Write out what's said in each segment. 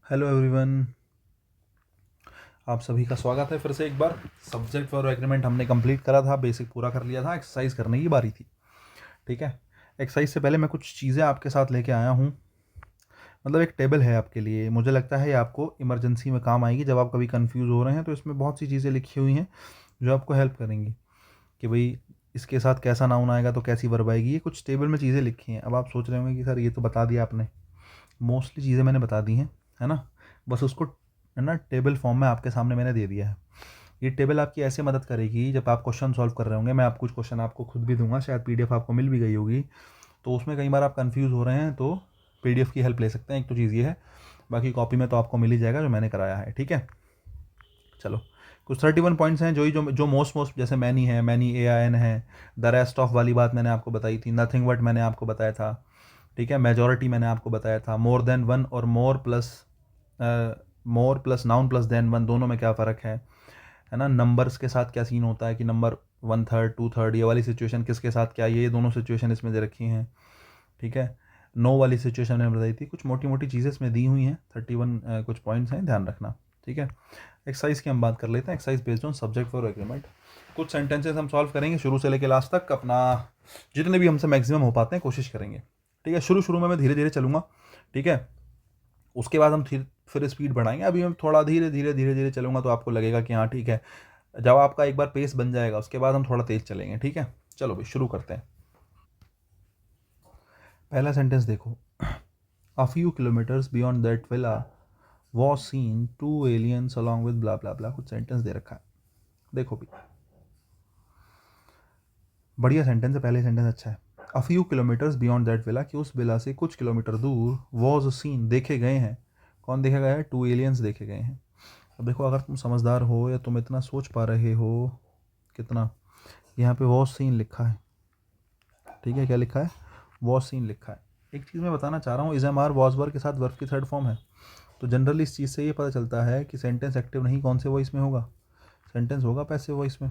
Hello everyone, आप सभी का स्वागत है फिर से एक बार। सब्जेक्ट फॉर एग्रीमेंट हमने कंप्लीट करा था, बेसिक पूरा कर लिया था, एक्सरसाइज करने की बारी थी। ठीक है, एक्सरसाइज से पहले मैं कुछ चीज़ें आपके साथ लेके आया हूँ। मतलब एक टेबल है आपके लिए, मुझे लगता है ये आपको इमरजेंसी में काम आएगी जब आप कभी कंफ्यूज हो रहे हैं। तो इसमें बहुत सी चीज़ें लिखी हुई हैं जो आपको हेल्प करेंगी कि भाई इसके साथ कैसा नाउन आएगा तो कैसी वर्ब आएगी। ये कुछ टेबल में चीज़ें लिखी हैं। अब आप सोच रहे होंगे कि सर ये तो बता दिया आपने, मोस्टली चीज़ें मैंने बता दी हैं, है ना। बस उसको है ना टेबल फॉर्म में आपके सामने मैंने दे दिया है। ये टेबल आपकी ऐसे मदद करेगी जब आप क्वेश्चन सॉल्व कर रहे होंगे। मैं आप कुछ क्वेश्चन आपको खुद भी दूंगा, शायद पीडीएफ आपको मिल भी गई होगी। तो उसमें कई बार आप कंफ्यूज हो रहे हैं तो पीडीएफ की हेल्प ले सकते हैं। एक तो चीज़ ये है, बाकी कॉपी में तो आपको मिल ही जाएगा जो मैंने कराया है। ठीक है, चलो कुछ 31 पॉइंट्स हैं जो मोस्ट जैसे मैनी है, मैनी AIN है। द रेस्ट ऑफ वाली बात मैंने आपको बताई थी। नथिंग बट मैंने आपको बताया था। ठीक है, मेजॉरिटी मैंने आपको बताया था। मोर देन वन और more plus noun plus than one, दोनों में क्या फ़र्क है ना। नंबर्स के साथ क्या सीन होता है कि नंबर 1/3 2/3, ये वाली सिचुएशन किसके साथ क्या, ये दोनों सिचुएशन इसमें दे रखी हैं। ठीक है, नो वाली सिचुएशन मैंने बताई थी। कुछ मोटी मोटी चीज़ें इसमें दी हुई हैं। 31 कुछ पॉइंट्स हैं, ध्यान रखना। ठीक है, एक्सरसाइज की हम बात कर लेते हैं। Exercise based on subject for agreement. कुछ सेंटेंसेस हम सॉल्व करेंगे शुरू से लेकर लास्ट तक, अपना जितने भी हमसे मैक्सिमम हो पाते हैं कोशिश करेंगे। ठीक है, शुरू शुरू में मैं धीरे धीरे चलूँगा। ठीक है, उसके बाद हम फिर स्पीड बढ़ाएंगे। अभी हम थोड़ा धीरे धीरे धीरे धीरे चलूँगा तो आपको लगेगा कि हाँ ठीक है। जब आपका एक बार पेस बन जाएगा उसके बाद हम थोड़ा तेज़ चलेंगे। ठीक है, चलो भाई शुरू करते हैं। पहला सेंटेंस देखो, a few kilometres beyond that villa was seen to aliens along with blah blah blah. कुछ सेंटेंस दे रखा है, देखो भी। बढ़िया सेंटेंस है, पहले सेंटेंस अच्छा है। अ few kilometres beyond that villa, कि उस विला से कुछ किलोमीटर दूर, वॉज सीन देखे गए हैं। कौन देखे गए हैं? टू एलियंस देखे गए हैं। अब देखो, अगर तुम समझदार हो या तुम इतना सोच पा रहे हो, कितना, यहाँ पे वॉज सीन लिखा है। ठीक है, क्या लिखा है? वॉज सीन लिखा है। एक चीज़ मैं बताना चाह रहा हूँ, is am are was verb के साथ वर्ब की थर्ड फॉर्म है। तो जनरली इस चीज़ से ये पता चलता है कि सेंटेंस एक्टिव नहीं कौन से वॉइस में होगा? सेंटेंस होगा पैसिव वॉइस में।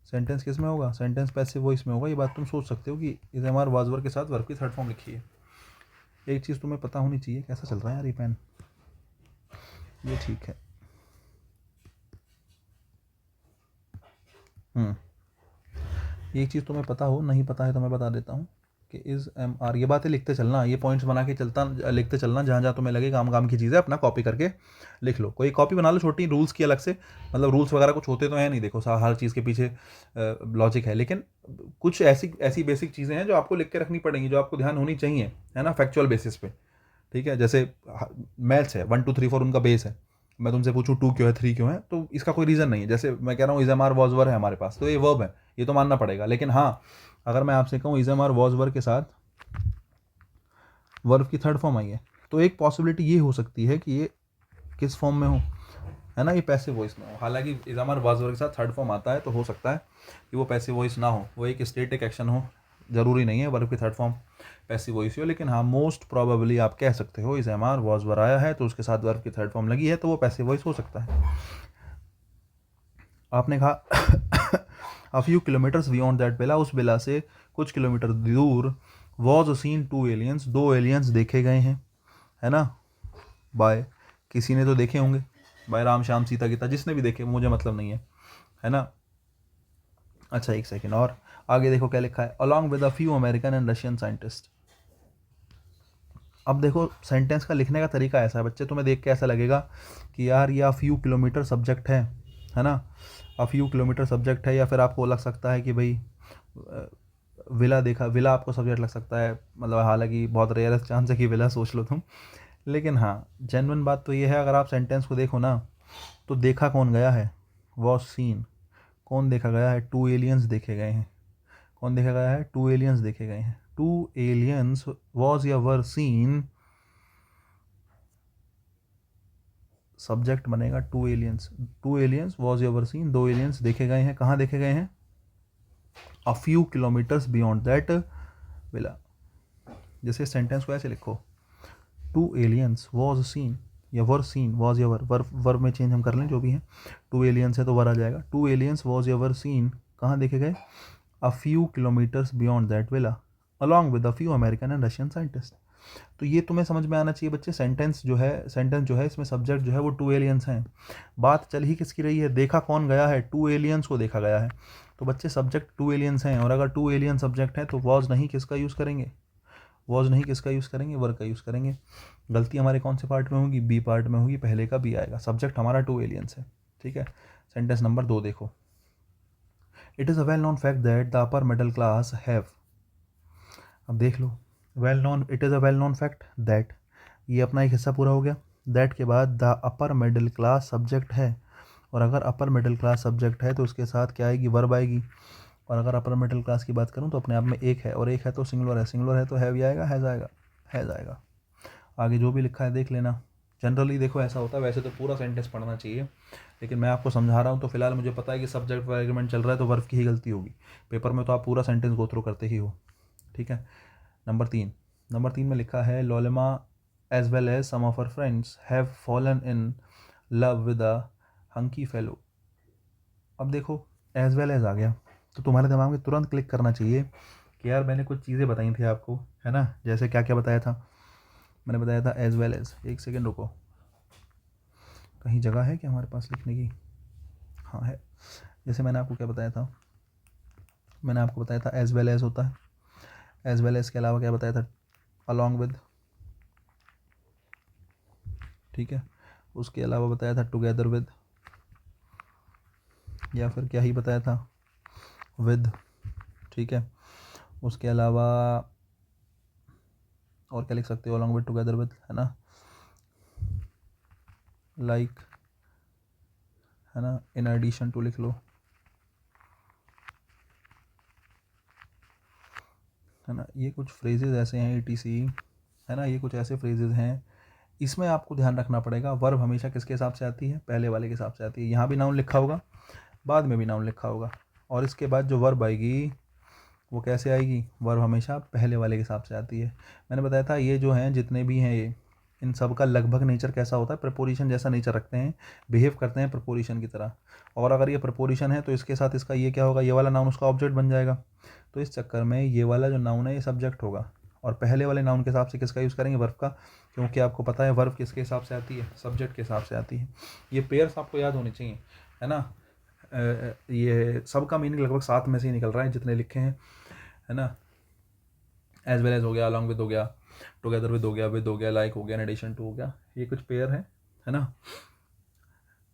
सेंटेंस किस में होगा? सेंटेंस पैसिव वॉइस में होगा। ये बात तुम सोच सकते हो कि is am are was verb के साथ वर्ब की थर्ड फॉर्म लिखी है। एक चीज़ तुम्हें पता होनी चाहिए। कैसा चल रहा है यार ये पेन? ये ठीक है। एक चीज़ तुम्हें पता हो, नहीं पता है तो मैं बता देता हूँ कि इज़ एम आर, ये बातें लिखते चलना, ये पॉइंट्स बना के लिखते चलना। जहाँ जहाँ तुम्हें लगे काम काम की चीज़ है, अपना कॉपी करके लिख लो। कोई कॉपी बना लो छोटी, रूल्स की अलग से। मतलब रूल्स वगैरह कुछ होते तो हैं नहीं, देखो हर चीज़ के पीछे लॉजिक है, लेकिन कुछ ऐसी ऐसी बेसिक चीज़ें हैं जो आपको लिख के रखनी पड़ेंगी, जो आपको ध्यान होनी चाहिए, है ना, फैक्चुअल बेसिस पे। ठीक है, जैसे मैथ्स है, 1 2 3 4 उनका बेस है। मैं तुमसे पूछूं 2 क्यों है, 3 क्यों है, तो इसका कोई रीज़न नहीं है। जैसे मैं कह रहा हूँ is am are was were है हमारे पास, तो ये वर्ब है, ये तो मानना पड़ेगा। लेकिन हाँ, अगर मैं आपसे कहूँ is am are was were के साथ वर्ब की थर्ड फॉर्म आई है, तो एक पॉसिबिलिटी ये हो सकती है कि ये किस फॉर्म में हो, है ना, ये पैसिव वॉइस में हो। हालांकि is am are was were के साथ थर्ड फॉर्म आता है तो हो सकता है कि वो पैसिव वॉइस ना हो, वो एक स्टेटिक एक्शन हो। ज़रूरी नहीं है वर्ब की थर्ड फॉर्म पैसिव वॉइस हो, लेकिन हाँ मोस्ट प्रोबेबली आप कह सकते हो is am are was were आया है तो उसके साथ वर्ब की थर्ड फॉर्म लगी है, तो वो पैसिव वॉइस हो सकता है। आपने कहा a few kilometres beyond that villa, उस बेला से कुछ किलोमीटर दूर, वॉज सीन टू एलियंस, दो एलियंस देखे गए हैं, है ना। बाय किसी ने तो देखे होंगे, बाय राम श्याम सीता गीता, जिसने भी देखे मुझे मतलब नहीं है ना। अच्छा एक सेकेंड और आगे देखो क्या लिखा है, along with a few American and Russian scientist. अब देखो सेंटेंस का लिखने का तरीका ऐसा है बच्चे, तुम्हें देख के ऐसा लगेगा कि यार ये फ्यू किलोमीटर सब्जेक्ट है ना। अ फ्यू किलोमीटर सब्जेक्ट है, या फिर आपको लग सकता है कि भाई विला देखा, विला आपको सब्जेक्ट लग सकता है। मतलब हालांकि बहुत रेयर चांस है कि विला सोच लो तुम, लेकिन हाँ जेन्युइन बात तो ये है। अगर आप सेंटेंस को देखो ना, तो देखा कौन गया है? Was seen. कौन देखा गया है? टू एलियंस देखे गए हैं। कौन देखा गया है? टू एलियंस देखे गए हैं। टू एलियंस वॉज या वर सीन, सब्जेक्ट बनेगा two aliens. Two aliens was ever seen, दो एलियंस देखे गए हैं। कहाँ देखे गए हैं? A few kilometres beyond that villa. जैसे सेंटेंस को ऐसे लिखो, टू एलियंस वॉज सीन, या वर सीन, वॉज या वर, वर्ब में चेंज हम कर लें जो भी है। टू एलियंस है तो वर आ जाएगा। टू एलियंस वॉज या वर सीन, कहाँ देखे गए? अ few kilometres beyond that villa, along with a few American and Russian scientist. तो ये तुम्हें समझ में आना चाहिए बच्चे, सेंटेंस जो है इसमें सब्जेक्ट जो है वो टू एलियंस हैं। बात चल ही किसकी रही है, देखा कौन गया है, टू एलियंस को देखा गया है। तो बच्चे सब्जेक्ट टू एलियंस हैं, और अगर टू एलियन सब्जेक्ट है तो वॉज नहीं किसका यूज़ करेंगे, वॉज नहीं किसका यूज़ करेंगे, वर्ग का यूज़ करेंगे। गलती हमारे कौन से पार्ट में होगी, बी पार्ट में होगी, पहले का बी आएगा, सब्जेक्ट हमारा टू एलियंस है। ठीक है, सेंटेंस नंबर 2 देखो, it is a well known fact that the upper middle class have. अब देख लो, well known, it is a well known fact that, ये अपना एक हिस्सा पूरा हो गया। दैट के बाद the upper middle class subject है, और अगर अपर मिडिल क्लास सब्जेक्ट है तो उसके साथ क्या आएगी, वर्ब आएगी। और अगर अपर मिडिल क्लास की बात करूँ तो अपने आप में एक है, और एक है तो सिंगुलर है तो हैव ही आएगा, हैज़ आएगा। आगे जो भी लिखा है देख लेना। जनरली देखो ऐसा होता है, वैसे तो पूरा सेंटेंस पढ़ना चाहिए, लेकिन मैं आपको समझा रहा हूँ तो फिलहाल मुझे पता है कि सब्जेक्ट वर्ब एग्रीमेंट चल रहा है तो वर्ब की ही गलती होगी। पेपर में तो आप पूरा सेंटेंस गो थ्रू करते ही हो। ठीक है, नंबर 3 में लिखा है लोलेमा as well as some of her friends have fallen in love with a hunky fellow. अब देखो एज वेल एज आ गया तो तुम्हारे दिमाग में तुरंत क्लिक करना चाहिए कि यार मैंने कुछ चीज़ें बताई थी आपको, है ना, जैसे क्या क्या बताया था, मैंने बताया था एज वेल एज, एक सेकेंड रुको, कहीं जगह है क्या हमारे पास लिखने की, हाँ है। जैसे मैंने आपको क्या बताया था, मैंने आपको बताया था एज वेल एज होता है, एज वेल एज के अलावा क्या बताया था, अलॉन्ग विद, ठीक है, उसके अलावा बताया था टुगेदर विद, या फिर क्या ही बताया था, विद, ठीक है। उसके अलावा और क्या लिख सकते हो, अलॉन्ग विद, टुगेदर विद, है ना, लाइक, है ना, इन एडिशन टू लिख लो, है ना। ये कुछ फ्रेजेज ऐसे हैं ईटीसी, है ना, ये कुछ ऐसे फ्रेजेज हैं, इसमें आपको ध्यान रखना पड़ेगा। वर्ब हमेशा किसके हिसाब से आती है, पहले वाले के हिसाब से आती है। यहाँ भी नाउन लिखा होगा, बाद में भी नाउन लिखा होगा, और इसके बाद जो वर्ब आएगी वो कैसे आएगी, वर्ब हमेशा पहले वाले के हिसाब से आती है। मैंने बताया था ये जो हैं जितने भी हैं ये, इन सब का लगभग नेचर कैसा होता है, प्रपोजिशन जैसा नेचर रखते हैं, बिहेव करते हैं प्रपोजिशन की तरह। और अगर ये प्रपोजिशन है तो इसके साथ इसका ये क्या होगा, ये वाला नाउन उसका ऑब्जेक्ट बन जाएगा। तो इस चक्कर में ये वाला जो नाउन है ये सब्जेक्ट होगा, और पहले वाले नाउन के हिसाब से किसका यूज़ करेंगे, वर्ब का, क्योंकि आपको पता है वर्ब किसके हिसाब से आती है, सब्जेक्ट के हिसाब से आती है। ये पेयर्स आपको याद होनी चाहिए, है ना। ये सबका मीनिंग लगभग 7 में से ही निकल रहा है जितने लिखे हैं, है ना। एज वेल एज हो गया, अलॉन्ग विद हो गया, टुगेदर विद हो गया, लाइक हो गया, इन एडिशन टू हो गया, ये कुछ पेयर है ना।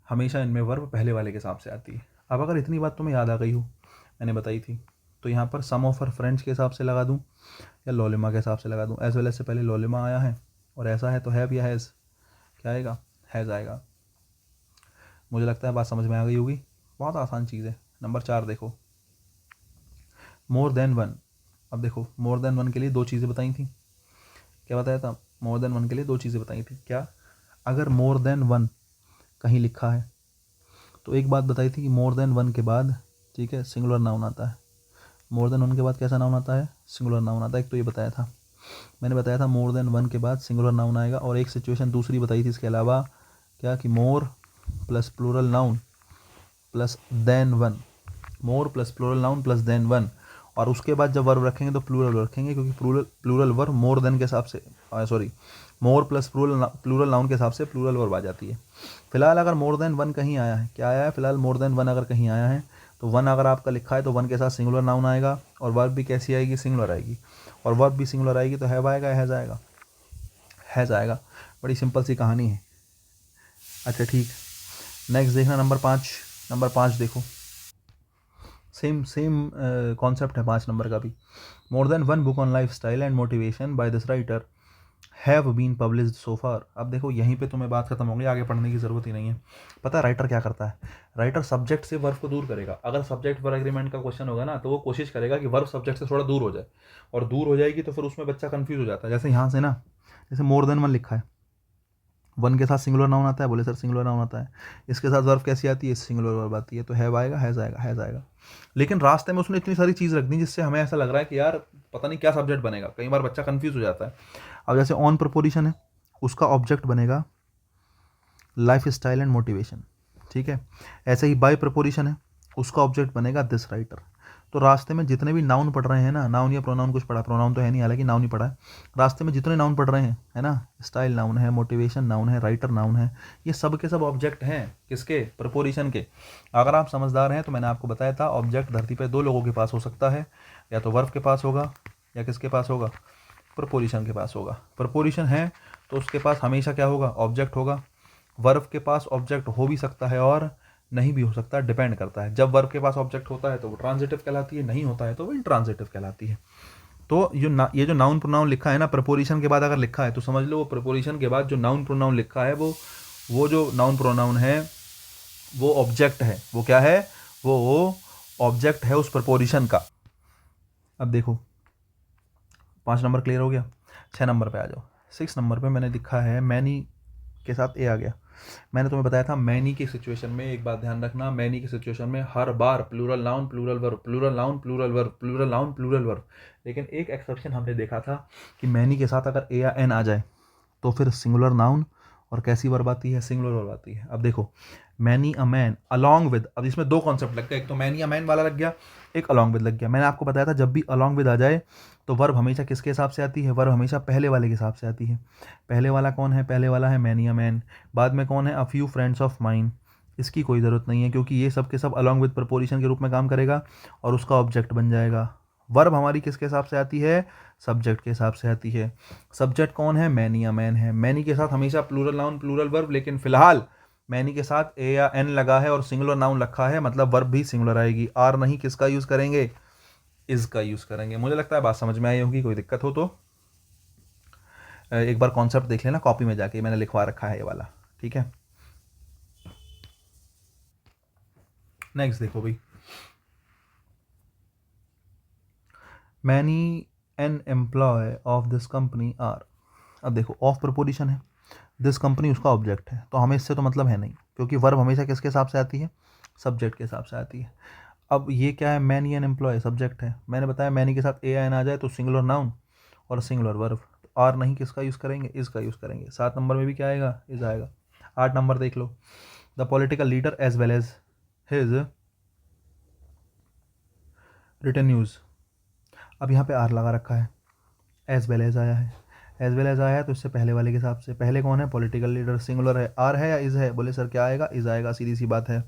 हमेशा इनमें वर्ब पहले वाले के हिसाब से आती है। अब अगर इतनी बात तुम्हें याद आ गई हो, मैंने बताई थी, तो यहाँ पर सम ऑफ हर फ्रेंड्स के हिसाब से लगा दूँ या लोलिमा के हिसाब से लगा दूँ। एज वेल एज से पहले लोलिमा आया है, और ऐसा है तो हैव या हैज़, क्या आएगा, हैज़ आएगा। मुझे लगता है बात समझ में आ गई होगी, बहुत आसान चीज़ है। नंबर 4 देखो, मोर देन वन। अब देखो मोर देन वन के लिए 2 चीज़ें बताई थी, क्या बताया था, मोर देन वन के लिए 2 चीज़ें बताई थी। क्या, अगर मोर देन वन कहीं लिखा है तो एक बात बताई थी कि मोर देन वन के बाद, ठीक है, सिंगुलर नाउन आता है। मोर देन वन के बाद कैसा नाउन आता है, सिंगुलर नाउन आता है। एक तो ये बताया था, मैंने बताया था मोर देन वन के बाद सिंगुलर नाउन आएगा। और एक सिचुएशन दूसरी बताई थी इसके अलावा, क्या, कि more plus plural noun plus than one, more plus plural noun plus than one, और उसके बाद जब वर्ब रखेंगे तो प्लूरल रखेंगे, क्योंकि प्लूरल वर्ब मोर देन के हिसाब से, सॉरी, मोर प्लस प्लूरल नाउन के हिसाब से प्लूरल वर्ब आ जाती है। फिलहाल अगर मोर देन वन कहीं आया है, क्या आया है, फिलहाल मोर देन वन अगर कहीं आया है तो वन अगर आपका लिखा है तो वन के साथ सिंगुलर नाउन आएगा, और वर्ब भी कैसी आएगी, सिंगुलर आएगी, और वर्ब भी सिंगुलर आएगी तो हैव आएगा, हैज़ आएगा, हैज़ आएगा। बड़ी सिंपल सी कहानी है। अच्छा ठीक, नेक्स्ट देखना नंबर 5 देखो, सेम कॉन्सेप्ट है 5 नंबर का भी। More than one book on life style and motivation by this writer have been published so far. अब देखो यहीं पे तुम्हें बात खत्म हो गई, आगे पढ़ने की ज़रूरत ही नहीं है। पता है राइटर क्या करता है, राइटर सब्जेक्ट से वर्ब को दूर करेगा। अगर सब्जेक्ट वर्ब एग्रीमेंट का क्वेश्चन होगा ना तो वो कोशिश करेगा कि वर्ब सब्जेक्ट से थोड़ा दूर हो जाए, और दूर हो जाएगी तो फिर उसमें बच्चा कंफ्यूज हो जाता है। जैसे यहाँ से ना, जैसे मोर देन वन लिखा है, वन के साथ सिंगुलर नाउन आता है, बोले सर सिंगुलर नाउन आता है, इसके साथ वर्ब कैसी आती है, सिंगुलर वर्ब आती है, तो हैव आएगा, हैज़ आएगा, हैज़ आएगा। लेकिन रास्ते में उसने इतनी सारी चीज़ रख दी जिससे हमें ऐसा लग रहा है कि यार पता नहीं क्या सब्जेक्ट बनेगा, कई बार बच्चा कंफ्यूज हो जाता है। अब जैसे ऑन प्रपोजिशन है, उसका ऑब्जेक्ट बनेगा लाइफ स्टाइल एंड मोटिवेशन, ठीक है। ऐसे ही बाय प्रपोजिशन है, उसका ऑब्जेक्ट बनेगा दिस राइटर। तो रास्ते में जितने भी नाउन पढ़ रहे हैं ना, नाउन या प्रोनाउन कुछ पढ़ा, प्रोनाउन तो है नहीं, हालांकि नाउन ही पढ़ा है, रास्ते में जितने नाउन पढ़ रहे हैं, है ना, स्टाइल नाउन है, मोटिवेशन नाउन है, राइटर नाउन है, ये सब के सब ऑब्जेक्ट हैं किसके, प्रपोजिशन के। अगर आप समझदार हैं तो मैंने आपको बताया था ऑब्जेक्ट धरती पर दो लोगों के पास हो सकता है, या तो वर्ब के पास होगा या किसके पास होगा, प्रपोजिशन के पास होगा। प्रपोजिशन है तो उसके पास हमेशा क्या होगा, ऑब्जेक्ट होगा। वर्ब के पास ऑब्जेक्ट हो भी सकता है और नहीं भी हो सकता, डिपेंड करता है। जब वर्ब के पास ऑब्जेक्ट होता है तो वो ट्रांजिटिव कहलाती है, नहीं होता है तो वो इंट्रांजिटिव कहलाती है। तो ये जो नाउन प्रोनाउन लिखा है ना, प्रपोजिशन के बाद अगर लिखा है तो समझ लो वो प्रपोजिशन के बाद जो नाउन प्रोनाउन लिखा है वो जो नाउन प्रोनाउन है वो ऑब्जेक्ट है। वो क्या है, वो ऑब्जेक्ट है उस प्रपोजिशन का। अब देखो 5 नंबर क्लियर हो गया। 6 नंबर पे आ जाओ। 6 नंबर पे मैंने लिखा है मैनी के साथ ए आ गया। मैंने तुम्हें बताया था मैनी की सिचुएशन में, एक बात ध्यान रखना, मैनी की सिचुएशन में हर बार plural noun plural verb, plural noun plural verb, plural noun plural verb. लेकिन एक एक्सेप्शन हमने देखा था कि मैनी के साथ अगर ए या एन आ जाए तो फिर सिंगुलर नाउन और कैसी वर्ब आती है, सिंगुलर वर्ब आती है। अब देखो many a man along with, अब इसमें दो कॉन्सेप्ट लग गए, एक तो मैनी अ मैन वाला लग गया, एक अलॉन्ग विद लग गया। मैंने आपको बताया था जब भी अलॉन्ग विद आ जाए तो वर्ब हमेशा किसके हिसाब से आती है, वर्ब हमेशा पहले वाले के हिसाब से आती है। पहले वाला कौन है, पहले वाला है मैनी अ मैन। बाद में कौन है, a few friends of mine. इसकी कोई ज़रूरत नहीं है क्योंकि ये सब के सब अलॉन्ग विद प्रपोजिशन के रूप में काम करेगा और उसका ऑब्जेक्ट बन जाएगा। वर्ब हमारी किसके हिसाब से आती है, सब्जेक्ट के हिसाब से आती है। सब्जेक्ट कौन है, मैनी या मैन है। मैनी के साथ हमेशा प्लूरल नाउन प्लूरल वर्ब, लेकिन फिलहाल मैनी के साथ ए या एन लगा है और सिंगुलर नाउन रखा है, मतलब वर्ब भी सिंगुलर आएगी। आर नहीं, किसका यूज़ करेंगे, इज का यूज़ करेंगे। मुझे लगता है बात समझ में आई होगी। कोई दिक्कत हो तो एक बार कॉन्सेप्ट देख लेना कॉपी में जाके, मैंने लिखवा रखा है ये वाला, ठीक है। नेक्स्ट देखो भाई, many an employ of this company are. अब देखो ऑफ प्रपोजिशन है, दिस कंपनी उसका ऑब्जेक्ट है, तो हमें इससे तो मतलब है नहीं क्योंकि वर्ब हमेशा किसके हिसाब से आती है, सब्जेक्ट के हिसाब से आती है। अब ये क्या है, मैनी एन एम्प्लॉय सब्जेक्ट है। मैंने बताया मैनी के साथ ए एन आ जाए तो सिंगुलर नाउन और सिंगुलर वर्ब। तो आर नहीं, किसका यूज़ करेंगे, इज का यूज़ करेंगे। 7 नंबर में भी क्या आएगा, इज आएगा। 8 नंबर देख लो, the political leader as well as his written news. अब यहाँ पे आर लगा रखा है, एज वेल एज आया है, एज वेल एज आया है तो इससे पहले वाले के हिसाब से, पहले कौन है, पॉलिटिकल लीडर, सिंगुलर है, आर है या इज है, बोले सर क्या आएगा, इज आएगा, सीधी सी बात है।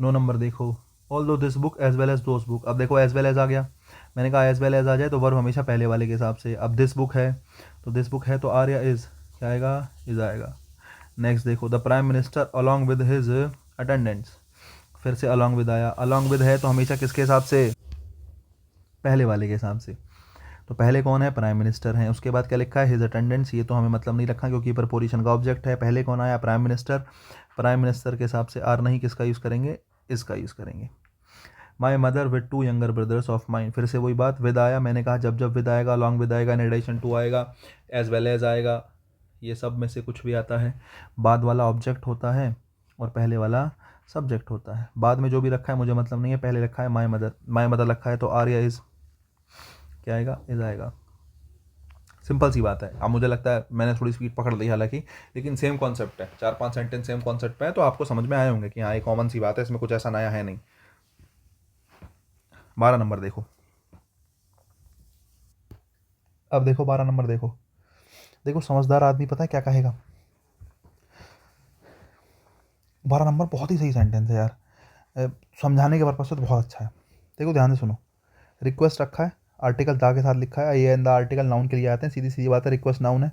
9 नंबर देखो, all do this book as well as those book. अब देखो एज वेल एज आ गया, मैंने कहा एज वेल एज आ जाए तो वर्ब हमेशा पहले वाले के हिसाब से। अब दिस बुक है तो दिस बुक है तो आर या इज, क्या आएगा, इज आएगा। नेक्स्ट देखो, the prime minister along with his attendants, फिर से अलॉन्ग विद आया। अलॉन्ग विद है तो हमेशा किसके हिसाब से, पहले वाले के हिसाब से। तो पहले कौन है, प्राइम मिनिस्टर है। उसके बाद क्या लिखा है, हिज अटेंडेंट्स, ये तो हमें मतलब नहीं रखा क्योंकि प्रपोजिशन का ऑब्जेक्ट है। पहले कौन आया, प्राइम मिनिस्टर, प्राइम मिनिस्टर के हिसाब से आर नहीं, किसका यूज़ करेंगे, इसका यूज़ करेंगे। My mother with 2 younger brothers of mine, फिर से वही बात, विद आया। मैंने कहा जब जब विद आएगा, लॉन्ग विद आएगा, इन एडिशन टू आएगा, एज वेल एज आएगा, ये सब में से कुछ भी आता है, बाद वाला ऑब्जेक्ट होता है और पहले वाला सब्जेक्ट होता है। बाद में जो भी रखा है मुझे मतलब नहीं है, पहले रखा है माई मदर रखा है तो आर या इज, क्या आएगा, इज आएगा। सिंपल सी बात है। अब मुझे लगता है मैंने थोड़ी स्पीड पकड़ ली हालांकि, लेकिन सेम कॉन्सेप्ट है, 4-5 सेंटेंस सेम कॉन्सेप्ट पे है तो आपको समझ में आए होंगे कि हाँ ये कॉमन सी बात है, इसमें कुछ ऐसा नया है नहीं। 12 नंबर देखो, अब देखो 12 नंबर देखो, देखो समझदार आदमी पता है क्या कहेगा। 12 नंबर बहुत ही सही सेंटेंस है यार, समझाने के पर्पज से तो बहुत अच्छा है। देखो ध्यान से सुनो, रिक्वेस्ट रखा है, आर्टिकल दा के साथ लिखा है, ये इन द आर्टिकल नाउन के लिए आते हैं, सीधी सीधी बात है, रिक्वेस्ट नाउन है।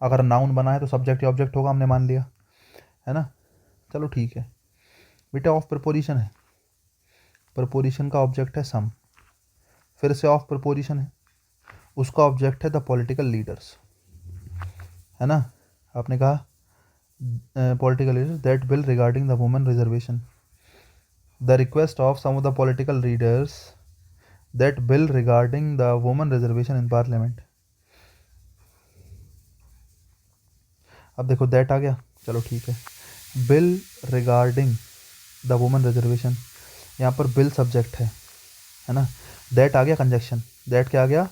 अगर नाउन बना है तो सब्जेक्ट या ऑब्जेक्ट होगा, हमने मान लिया है ना। चलो ठीक है बेटा, ऑफ प्रपोजिशन है, प्रपोजिशन का ऑब्जेक्ट है सम, फिर से ऑफ प्रपोजिशन है, उसका ऑब्जेक्ट है द पॉलिटिकल लीडर्स, है ना। आपने कहा political leaders that bill regarding the women reservation, the request of some of the political leaders that bill regarding the women reservation in parliament. अब देखो दैट आ गया, चलो ठीक है, bill regarding the women reservation, यहाँ पर बिल सब्जेक्ट है ना। दैट आ गया कंजक्शन, दैट क्या आ गया,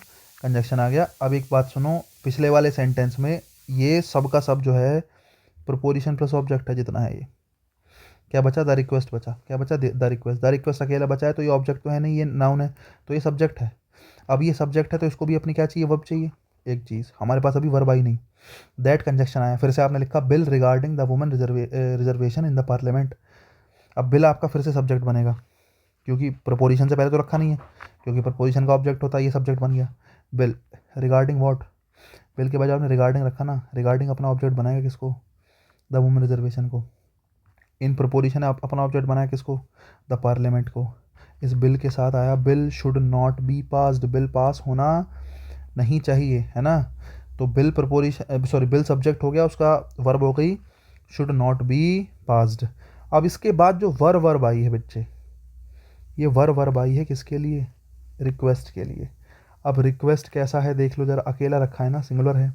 कंजक्शन आ गया। अब एक बात सुनो, पिछले वाले सेंटेंस में ये सब का सब जो है प्रपोजिशन प्लस ऑब्जेक्ट है जितना है ये, क्या बचा, द रिक्वेस्ट बचा, क्या बचा, द रिक्वेस्ट। द रिक्वेस्ट अकेला बचा है तो ये ऑब्जेक्ट तो है नहीं, ये नाउन है, तो ये सब्जेक्ट है। अब ये सब्जेक्ट है तो इसको भी अपनी क्या चाहिए, वर्ब चाहिए। एक चीज़ हमारे पास अभी वर्ब आई नहीं, दैट कंजक्शन आया, फिर से आपने लिखा bill regarding the women reservation in the parliament. अब बिल आपका फिर से सब्जेक्ट बनेगा, क्योंकि प्रपोजिशन से पहले तो रखा नहीं है, क्योंकि प्रपोजिशन का ऑब्जेक्ट होता है, ये सब्जेक्ट बन गया। बिल रिगार्डिंग वॉट, बिल के बजाय आपने रिगार्डिंग रखा ना, रिगार्डिंग अपना ऑब्जेक्ट बनाएगा किसको, द वुमेन रिजर्वेशन को। इन प्रपोजिशन आप अपना ऑब्जेक्ट बनाया किसको, द पार्लियामेंट को। इस बिल के साथ आया bill should not be passed, bill pass होना नहीं चाहिए, है ना। तो bill preposition, sorry bill subject हो गया, उसका वर्ब हो गई शुड नॉट बी पास्ड। अब इसके बाद जो वर्ब आई है बच्चे, ये वर्ब आई है किसके लिए, रिक्वेस्ट के लिए। अब रिक्वेस्ट कैसा है देख लो जरा, अकेला रखा है ना, सिंगुलर है,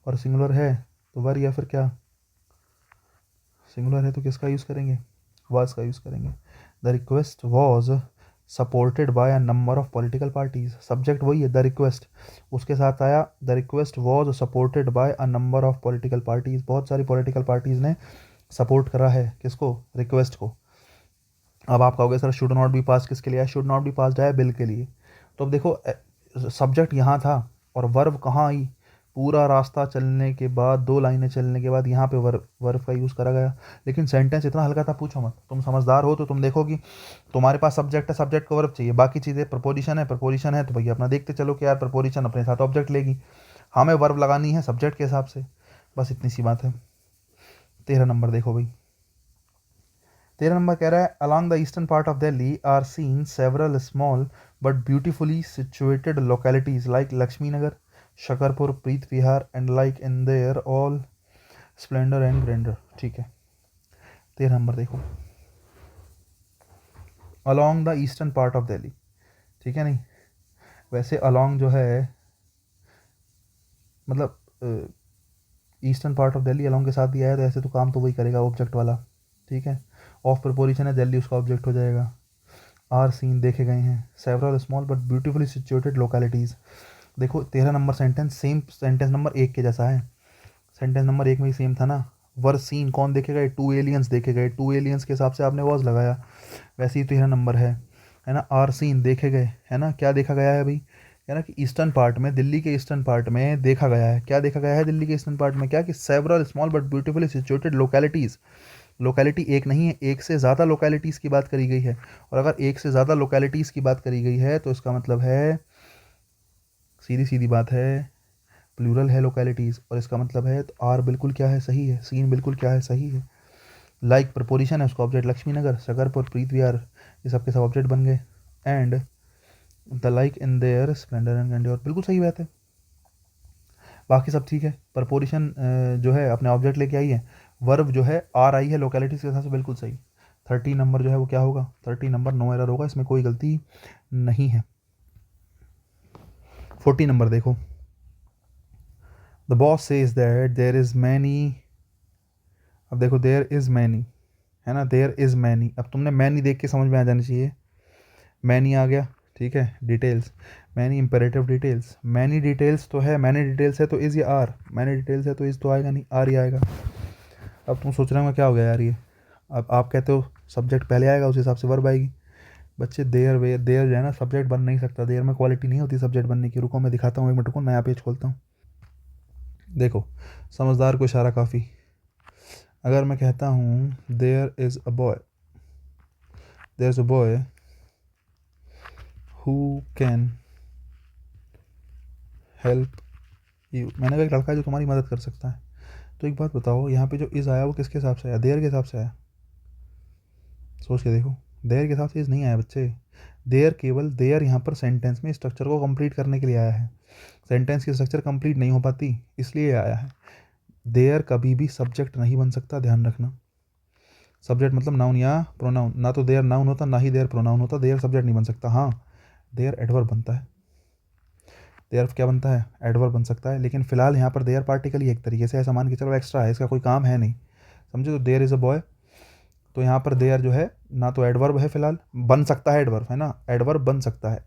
और सिंगुलर है तो वर या फिर क्या, सिंगुलर है तो किसका यूज़ करेंगे, वाज का यूज़ करेंगे। The request was supported by a number of political parties, subject वही है द रिक्वेस्ट, उसके साथ आया the request was supported by a number of political parties, बहुत सारी पॉलिटिकल पार्टीज़ ने सपोर्ट करा है किसको, रिक्वेस्ट को। अब आप कहोगे सर शुड नॉट बी पास किसके लिए है, शुड नॉट बी पास है बिल के लिए। तो अब देखो सब्जेक्ट यहाँ था और वर्ब कहाँ आई, पूरा रास्ता चलने के बाद, 2 लाइनें चलने के बाद यहाँ पे वर्ब का यूज़ करा गया। लेकिन सेंटेंस इतना हल्का था पूछो मत, तुम समझदार हो तो तुम देखो कि तुम्हारे पास सब्जेक्ट है, सब्जेक्ट को वर्ब चाहिए, बाकी चीज़ें प्रपोजिशन है तो भैया अपना देखते चलो कि यार प्रपोजिशन अपने साथ ऑब्जेक्ट लेगी, हमें वर्ब लगानी है सब्जेक्ट के हिसाब से, बस इतनी सी बात है। 13 नंबर देखो भाई, 13 नंबर कह रहा है along the eastern part of Delhi are seen several small but beautifully situated localities like Laxmi Nagar, Shakarpur, Preet Vihar and like in there all splendour and grandeur. ठीक है, 13 नंबर देखो, along the eastern part of Delhi, ठीक है नहीं, वैसे अलॉन्ग जो है मतलब eastern part of Delhi along के साथ दिया है, तो ऐसे तो काम तो वही करेगा ऑब्जेक्ट वाला, ठीक है। ऑफ प्रपोजिशन है दिल्ली, उसका ऑब्जेक्ट हो जाएगा। आर सीन देखे गए हैं, several small but beautifully situated localities. देखो 13 number sentence same sentence number 1 के जैसा है, सेंटेंस नंबर 1 में ही सेम था ना। वर सीन कौन देखे गए, 2 एलियंस देखे गए, 2 एलियंस के हिसाब से आपने वॉज लगाया, वैसे ही 13 नंबर है ना। आर सीन देखे गए, है ना, क्या देखा गया है भाई, है ना कि ईस्टर्न पार्ट में, दिल्ली के ईस्टर्न पार्ट में देखा गया है, क्या देखा गया है दिल्ली के ईस्टर्न पार्ट में, क्या कि several small but beautifully situated localities. Locality एक नहीं है, एक से ज़्यादा लोकेलिटीज़ की बात करी गई है, और अगर एक से ज़्यादा लोकेलिटीज़ की बात करी गई है तो इसका मतलब है, सीधी सीधी बात है, प्लूरल है लोकेलिटीज़, और इसका मतलब है तो आर बिल्कुल क्या है, सही है, सीन बिल्कुल क्या है, सही है। लाइक प्रपोजिशन है, उसका ऑब्जेक्ट लक्ष्मी नगर, शकरपुर, प्रीत विहार, ये सब के सब ऑब्जेक्ट बन गए। And the like in there Splendor and grandeur, बिल्कुल सही बात है, बाकी सब ठीक है। प्रपोजिशन जो है अपने ऑब्जेक्ट लेके आई है, वर्ब जो है आर आई है लोकेलिटीज़ के हिसाब से, बिल्कुल सही। 13 नंबर जो है वो क्या होगा, 13 नंबर नो एरर होगा, इसमें कोई गलती नहीं है। 14 नंबर देखो, the boss says that there is many, अब देखो देयर इज़ मैनी, है ना, देयर इज़ मैनी, अब तुमने मैनी देख के समझ में आ जाना चाहिए, मैनी आ गया, ठीक है। Details, many imperative details, many details तो है, मैनी डिटेल्स है तो इज़ या आर, मैनी डिटेल्स है तो इज़ तो आएगा नहीं, आर ही आएगा। अब तुम सोच रहे हो क्या हो गया यार ये, अब आप कहते हो सब्जेक्ट पहले आएगा उस हिसाब से वर्ब आएगी। बच्चे देर वे देर जो है ना सब्जेक्ट बन नहीं सकता, देर में क्वालिटी नहीं होती सब्जेक्ट बनने की। रुको मैं दिखाता हूँ, 1 मिनट को नया पेज खोलता हूँ। देखो समझदार को इशारा काफ़ी, अगर मैं कहता हूँ there is a boy, there is a boy who can help you, मैंने कहा एक लड़का है जो तुम्हारी मदद कर सकता है। तो एक बात बताओ, यहाँ पे जो इज़ आया वो किसके हिसाब से आया, देयर के हिसाब से आया, सोच के देखो, देयर के हिसाब से इज़ नहीं आया बच्चे। देयर केवल देयर यहाँ पर सेंटेंस में स्ट्रक्चर को कंप्लीट करने के लिए आया है, सेंटेंस की स्ट्रक्चर कंप्लीट नहीं हो पाती इसलिए आया है। देयर कभी भी सब्जेक्ट नहीं बन सकता, ध्यान रखना। सब्जेक्ट मतलब नाउन या प्रोनाउन, ना तो देयर नाउन होता ना ही देयर प्रोनाउन होता, देयर सब्जेक्ट नहीं बन सकता। हाँ देयर एडवर्ब बनता है, देयर क्या बनता है, एडवर्ब बन सकता है, लेकिन फिलहाल यहाँ पर देयर पार्टिकल ही एक तरीके से ऐसा मान के चलो एक्स्ट्रा है, इसका कोई काम है नहीं, समझे। तो देयर इज़ अ बॉय, तो यहाँ पर देयर जो है ना तो एडवर्ब है, फिलहाल बन सकता है एडवर्ब, है ना, एडवर्ब बन सकता है।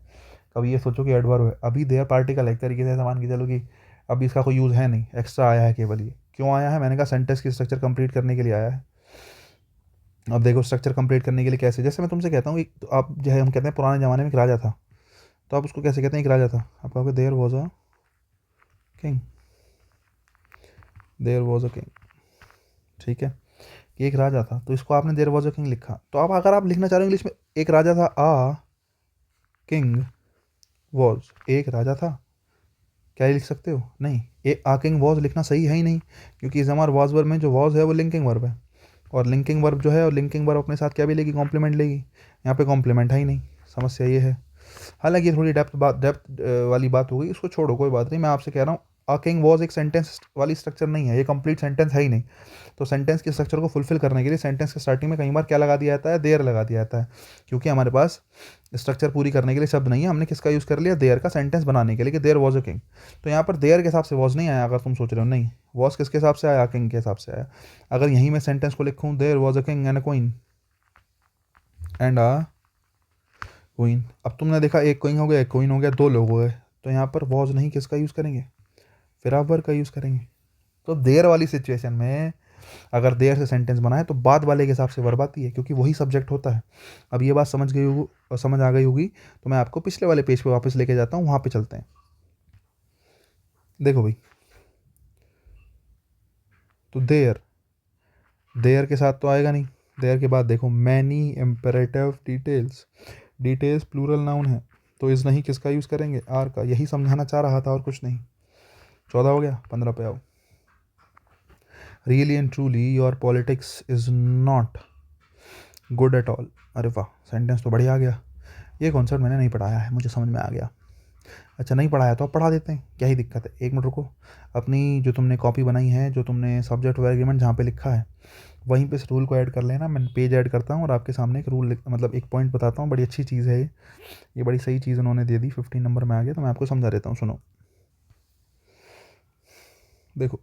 कभी ये सोचो कि एडवर्ब है, अभी देयर पार्टिकल है एक तरीके से ऐसा मान के चलो कि अभी इसका कोई यूज़ है नहीं, एक्स्ट्रा आया है केवल। ये क्यों आया है, मैंने कहा सेंटेंस की स्ट्रक्चर कंप्लीट करने के लिए आया है, अब देखो स्ट्रक्चर कंप्लीट करने के लिए कैसे, जैसे मैं तुमसे कहता हूँ तो आप जो है हम कहते हैं पुराने ज़माने में एक राजा था, तो आप उसको कैसे कहते हैं, एक राजा था, आप कहोगे there was a king, there was a king, ठीक है, कि एक राजा था, तो इसको आपने देयर वॉज अ किंग लिखा। तो अब अगर आप लिखना चाह रहे हो इंग्लिश में, एक राजा था, आ किंग वॉज, एक राजा था, क्या ये लिख सकते हो? नहीं, ए आ किंग वॉज लिखना सही है ही नहीं, क्योंकि इस हमारे वॉज वर्ब में जो वॉज है वो लिंकिंग वर्ब है, और लिंकिंग वर्ब जो है, और लिंकिंग वर्ब अपने साथ क्या भी लेगी, कॉम्प्लीमेंट लेगी, यहाँ पे कॉम्प्लीमेंट है ही नहीं, समस्या ये है। हालांकि ये थोड़ी डेप्थ वाली बात हो गई, उसको छोड़ो, कोई बात नहीं, मैं आपसे कह रहा हूँ अ किंग वॉज एक सेंटेंस वाली स्ट्रक्चर नहीं है, ये कंप्लीट सेंटेंस है ही नहीं। तो सेंटेंस के स्ट्रक्चर को फुलफिल करने के लिए सेंटेंस के स्टार्टिंग में कई बार क्या लगा दिया जाता है, देयर लगा दिया जाता है, क्योंकि हमारे पास स्ट्रक्चर पूरी करने के लिए शब्द नहीं है, हमने किसका यूज़ कर लिया, देयर का, सेंटेंस बनाने के लिए, कि देयर वॉज अ किंग। तो यहाँ पर देयर के हिसाब से वॉज नहीं आया, अगर तुम सोच रहे हो, नहीं, वॉज किसके हिसाब से आया, किंग के हिसाब से आया। अगर यहीं मैं सेंटेंस को लिखूँ, there was a king and a queen and a queen, अब तुमने देखा एक क्वीन हो गया, एक क्वीन हो गया, दो लोग हो गए, तो यहाँ पर वॉज नहीं किसका यूज़ करेंगे, फिर आप वर का यूज़ करेंगे। तो देयर वाली सिचुएशन में अगर देयर से सेंटेंस बनाए तो बाद वाले के हिसाब से वर्ब आती है, क्योंकि वही सब्जेक्ट होता है। अब ये बात समझ गई हो, समझ आ गई होगी, तो मैं आपको पिछले वाले पेज पे वापस लेके जाता हूँ, वहाँ पे चलते हैं। देखो भाई, तो देयर, देयर के साथ तो आएगा नहीं, देयर के बाद देखो many imperative details, details plural noun है, तो इस नहीं किसका यूज़ करेंगे, आर का, यही समझाना चाह रहा था और कुछ नहीं। 14 हो गया, 15 पे आओ। Really and truly your politics is not good at all, अरे वाह, सेंटेंस तो बढ़िया आ गया, ये कॉन्सेप्ट मैंने नहीं पढ़ाया है, मुझे समझ में आ गया। अच्छा नहीं पढ़ाया तो अब पढ़ा देते हैं, क्या ही दिक्कत है, एक मिनट रुको, अपनी जो तुमने कॉपी बनाई है, जो तुमने सब्जेक्ट वर्ब एग्रीमेंट जहाँ पे लिखा है, वहीं पे इस रूल को ऐड कर लेना, मैं पेज ऐड करता हूँ और आपके सामने एक रूल मतलब एक पॉइंट बताता हूँ, बड़ी अच्छी चीज़ है ये बड़ी सही चीज़ उन्होंने दे दी, 15 नंबर में आ गया, तो मैं आपको समझा देता हूँ, सुनो। देखो,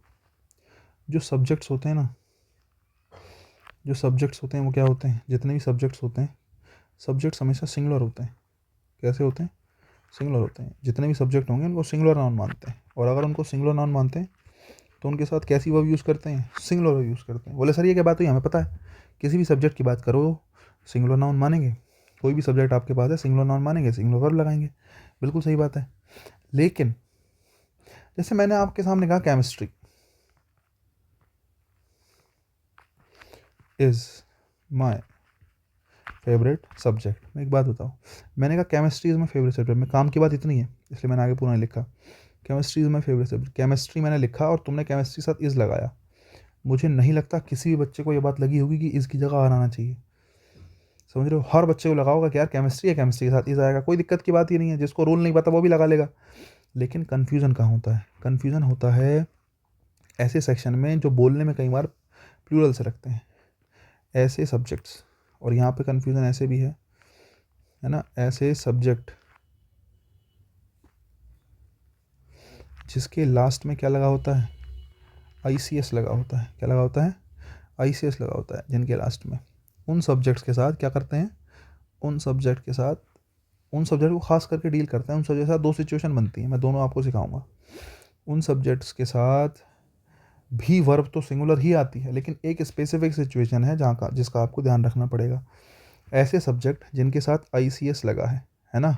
जो सब्जेक्ट्स होते हैं ना, जो सब्जेक्ट्स होते हैं वो क्या होते हैं, जितने भी सब्जेक्ट्स होते हैं, सब्जेक्ट्स हमेशा सिंगुलर होते हैं। कैसे होते हैं, सिंगुलर होते हैं, जितने भी सब्जेक्ट होंगे उनको सिंगुलर नाउन मानते हैं, और अगर उनको सिंगुलर नाउन मानते हैं तो उनके साथ कैसी वर्ब यूज़ करते हैं, सिंगुलर वर्ब यूज़ करते हैं। बोले सर ये क्या बात हुई, हमें पता है, किसी भी सब्जेक्ट की बात करो सिंगुलर नाउन मानेंगे, कोई भी सब्जेक्ट आपके पास है सिंगुलर नाउन मानेंगे, सिंगुलर वर्ब लगाएंगे, बिल्कुल सही बात है। लेकिन जैसे मैंने आपके सामने कहा chemistry is my favourite subject, मैं एक बात बताऊँ, मैंने कहा chemistry is my favourite subject, मैं काम की बात इतनी है इसलिए मैंने आगे पूरा नहीं लिखा, chemistry is my favourite subject, chemistry मैंने लिखा और तुमने केमिस्ट्री साथ इज़ लगाया, मुझे नहीं लगता किसी भी बच्चे को ये बात लगी होगी कि इज़ की जगह आर आना चाहिए, समझ रहे हो, हर बच्चे को लगा होगा कि यार केमिस्ट्री है, केमिस्ट्री के साथ इज़ आएगा, कोई दिक्कत की बात ही नहीं है, जिसको रूल नहीं पता वो भी लगा लेगा। लेकिन कन्फ्यूज़न कहाँ होता है, कन्फ्यूज़न होता है ऐसे सेक्शन में जो बोलने में कई बार प्लूरल से रखते हैं, ऐसे सब्जेक्ट्स, और यहाँ पे कन्फ्यूज़न ऐसे भी है ना, ऐसे सब्जेक्ट जिसके लास्ट में क्या लगा होता है, ICS लगा होता है, क्या लगा होता है, ICS लगा होता है, जिनके लास्ट में, उन सब्जेक्ट्स के साथ क्या करते हैं, उन सब्जेक्ट के साथ, उन सब्जेक्ट को खास करके डील करते हैं, उन सब्जेक्ट के साथ दो सिचुएशन बनती है, मैं दोनों आपको सिखाऊंगा। उन सब्जेक्ट्स के साथ भी वर्ब तो सिंगुलर ही आती है, लेकिन एक स्पेसिफिक सिचुएशन है जहाँ का जिसका आपको ध्यान रखना पड़ेगा। ऐसे सब्जेक्ट जिनके साथ ICS लगा है ना,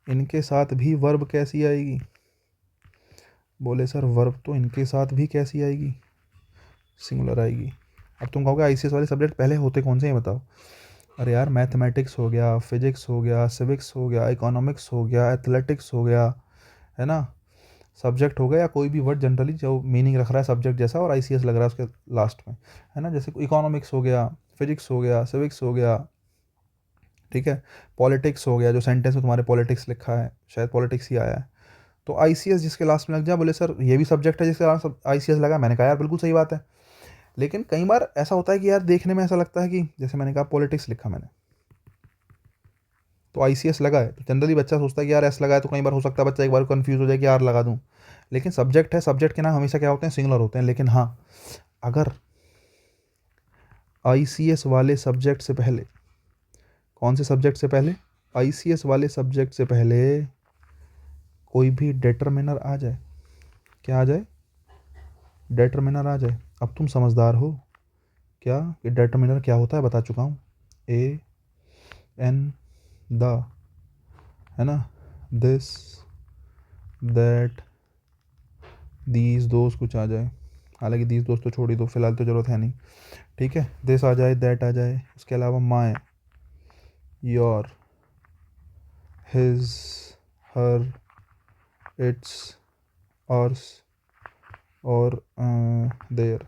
इनके साथ भी वर्ब कैसी आएगी, बोले सर वर्ब तो इनके साथ भी कैसी आएगी, सिंगुलर आएगी। अब तुम कहोगे ICS वाले सब्जेक्ट पहले होते कौन से हैं बताओ, अरे यार मैथमेटिक्स हो गया, फिजिक्स हो गया, सिविक्स हो गया, इकोनॉमिक्स हो गया, एथलेटिक्स हो गया, है ना, सब्जेक्ट हो गया, या कोई भी वर्ड जनरली जो मीनिंग रख रहा है सब्जेक्ट जैसा और ICS लग रहा है उसके लास्ट में, है ना, जैसे इकोनॉमिक्स हो गया, फिजिक्स हो गया, सिविक्स हो गया, ठीक है, पॉलिटिक्स हो गया, जो सेंटेंस में तुम्हारे पॉलिटिक्स लिखा है शायद पॉलिटिक्स ही आया है, तो ICS जिसके लास्ट में लग जाए, बोले सर ये भी सब्जेक्ट है जिसके लास्ट ICS लगा, मैंने कहा यार बिल्कुल सही बात है। लेकिन कई बार ऐसा होता है कि यार देखने में ऐसा लगता है कि जैसे मैंने कहा पॉलिटिक्स लिखा मैंने, तो ICS लगा है, तो जनरली बच्चा सोचता है कि यार एस लगा है, तो कई बार हो सकता है बच्चा एक बार कंफ्यूज हो जाए कि यार लगा दूं, लेकिन सब्जेक्ट है, सब्जेक्ट के नाम हमेशा क्या होते हैं, सिंगुलर होते हैं। लेकिन हाँ, अगर ICS वाले सब्जेक्ट से पहले, कौन से सब्जेक्ट से पहले, ICS वाले सब्जेक्ट से पहले कोई भी डिटर्मिनर आ जाए, क्या आ जाए, डिटर्मिनर आ जाए, अब तुम समझदार हो, क्या कि डिटर्मिनर क्या होता है बता चुका हूँ, ए एन द, है ना, दिस दैट दीज दोस्त कुछ आ जाए, हालांकि दीज दोस्त तो छोड़ ही दो फिलहाल, तो ज़रूरत है नहीं, ठीक है। दिस आ जाए, दैट आ जाए, उसके अलावा माई, योर, हिज, हर, इट्स, ऑर्स और देयर,